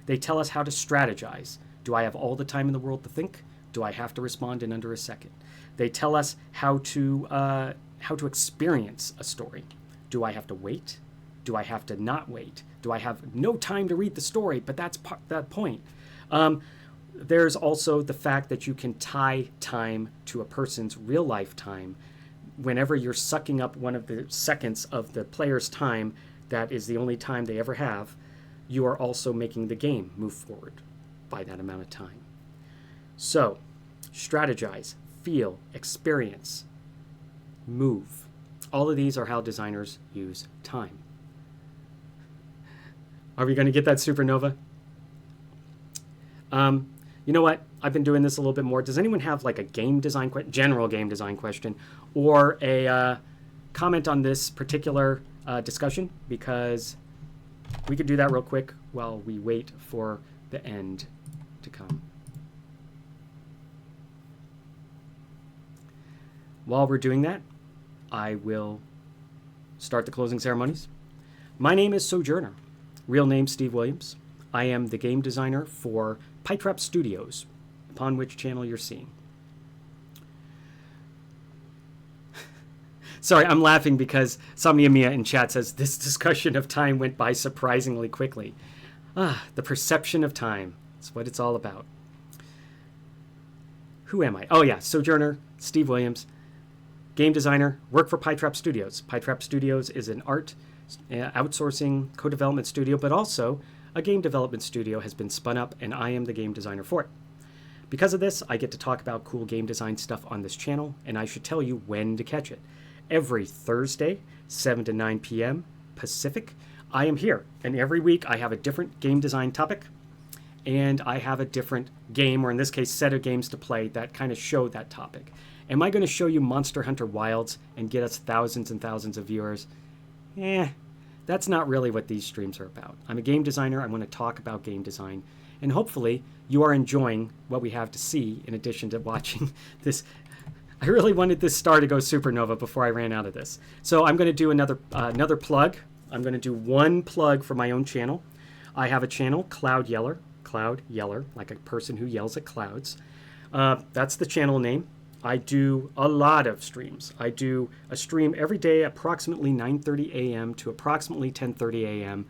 They tell us how to strategize. Do I have all the time in the world to think? Do I have to respond in under a second? They tell us how to experience a story. Do I have to wait? Do I have to not wait? Do I have no time to read the story? But that's that point. There's also the fact that you can tie time to a person's real life time. Whenever you're sucking up one of the seconds of the player's time, that is the only time they ever have, you are also making the game move forward by that amount of time. So, strategize, feel, experience, move. All of these are how designers use time. Are we going to get that supernova? You know what? I've been doing this a little bit more. Does anyone have like a game design general game design question, or a comment on this particular discussion? Because we could do that real quick while we wait for the end to come. While we're doing that, I will start the closing ceremonies. My name is Sojourner. Real name Steve Williams. I am the game designer for Pipe Trap Studios, upon which channel you're seeing. Sorry, I'm laughing because Somnia Mia in chat says this discussion of time went by surprisingly quickly. The perception of time. That's what it's all about. Who am I? Oh yeah, Sojourner, Steve Williams, game designer, work for Pipe Trap Studios. Pipe Trap Studios is an art outsourcing co-development studio, but also a game development studio has been spun up, and I am the game designer for it. Because of this, I get to talk about cool game design stuff on this channel, and I should tell you when to catch it. Every Thursday, 7 to 9 p.m. Pacific, I am here, and every week I have a different game design topic, and I have a different game, or in this case, set of games to play that kind of show that topic. Am I going to show you Monster Hunter Wilds and get us thousands and thousands of viewers? That's not really what these streams are about. I'm a game designer. I want to talk about game design. And hopefully you are enjoying what we have to see in addition to watching this. I really wanted this star to go supernova before I ran out of this. So I'm going to do another plug. I'm going to do one plug for my own channel. I have a channel, Cloud Yeller, like a person who yells at clouds. That's the channel name. I do a lot of streams. I do a stream every day, approximately 9:30 a.m. to approximately 10:30 a.m.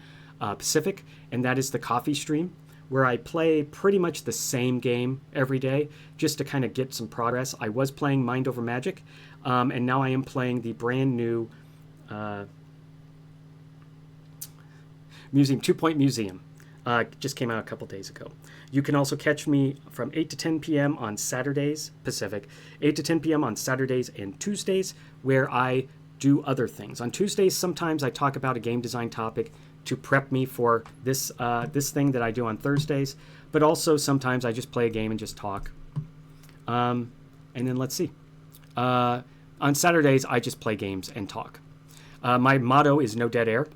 Pacific, and that is the coffee stream, where I play pretty much the same game every day, just to kind of get some progress. I was playing Mind Over Magic, and now I am playing the brand new Museum, 2 Point Museum. Just came out a couple days ago. You can also catch me from 8 to 10 p.m. on Saturdays, Pacific, 8 to 10 p.m. on Saturdays and Tuesdays, where I do other things. On Tuesdays, sometimes I talk about a game design topic to prep me for this thing that I do on Thursdays, but also sometimes I just play a game and just talk. And then let's see. On Saturdays, I just play games and talk. My motto is no dead air.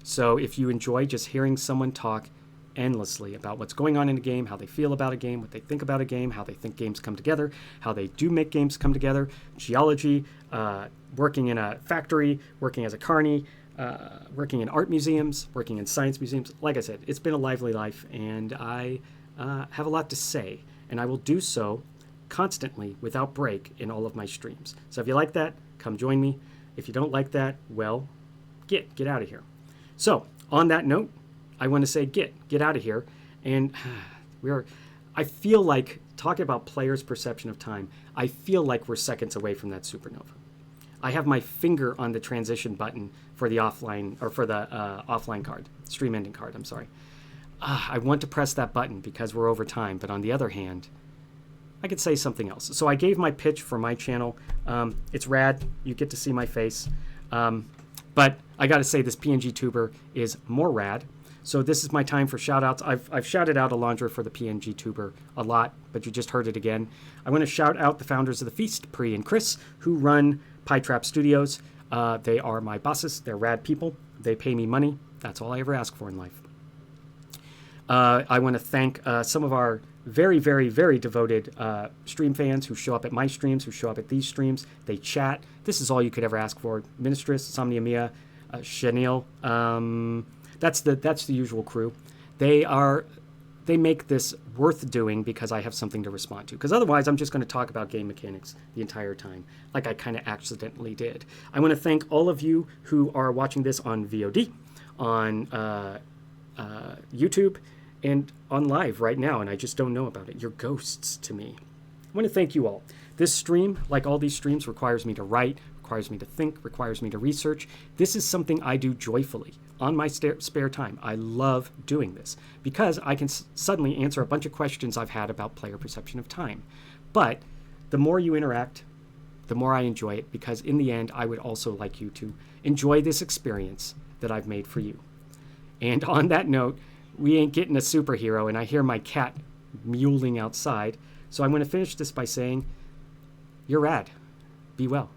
So if you enjoy just hearing someone talk endlessly about what's going on in a game, how they feel about a game, what they think about a game, how they think games come together, how they do make games come together, geology, working in a factory, working as a carny, working in art museums, working in science museums. Like I said, it's been a lively life, and I have a lot to say, and I will do so constantly without break in all of my streams. So if you like that, come join me. If you don't like that, well, get out of here. So on that note, I want to say get out of here. And I feel like, talking about players' perception of time, I feel like we're seconds away from that supernova. I have my finger on the transition button for the offline, or for the offline card, stream ending card, I'm sorry. I want to press that button because we're over time, but on the other hand, I could say something else. So I gave my pitch for my channel. It's rad. You get to see my face. But I got to say, this PNG tuber is more rad. So this is my time for shout outs. I've shouted out Alondra for the PNG tuber a lot, but you just heard it again. I want to shout out the founders of the Feast, Pri and Chris, who run Pie Trap Studios. They are my bosses. They're rad people. They pay me money. That's all I ever ask for in life. I want to thank some of our very, very, very devoted stream fans who show up at my streams, who show up at these streams. They chat. This is all you could ever ask for. Ministress, Somnia Mia, Chanel. That's the usual crew. They make this worth doing because I have something to respond to. Because otherwise, I'm just going to talk about game mechanics the entire time, like I kind of accidentally did. I want to thank all of you who are watching this on VOD, on YouTube, and on live right now, and I just don't know about it. You're ghosts to me. I want to thank you all. This stream, like all these streams, requires me to write, requires me to think, requires me to research. This is something I do joyfully on my spare time. I love doing this because I can suddenly answer a bunch of questions I've had about player perception of time. But the more you interact, the more I enjoy it, because in the end, I would also like you to enjoy this experience that I've made for you. And on that note, we ain't getting a superhero, and I hear my cat mewling outside. So I'm going to finish this by saying, you're rad. Be well.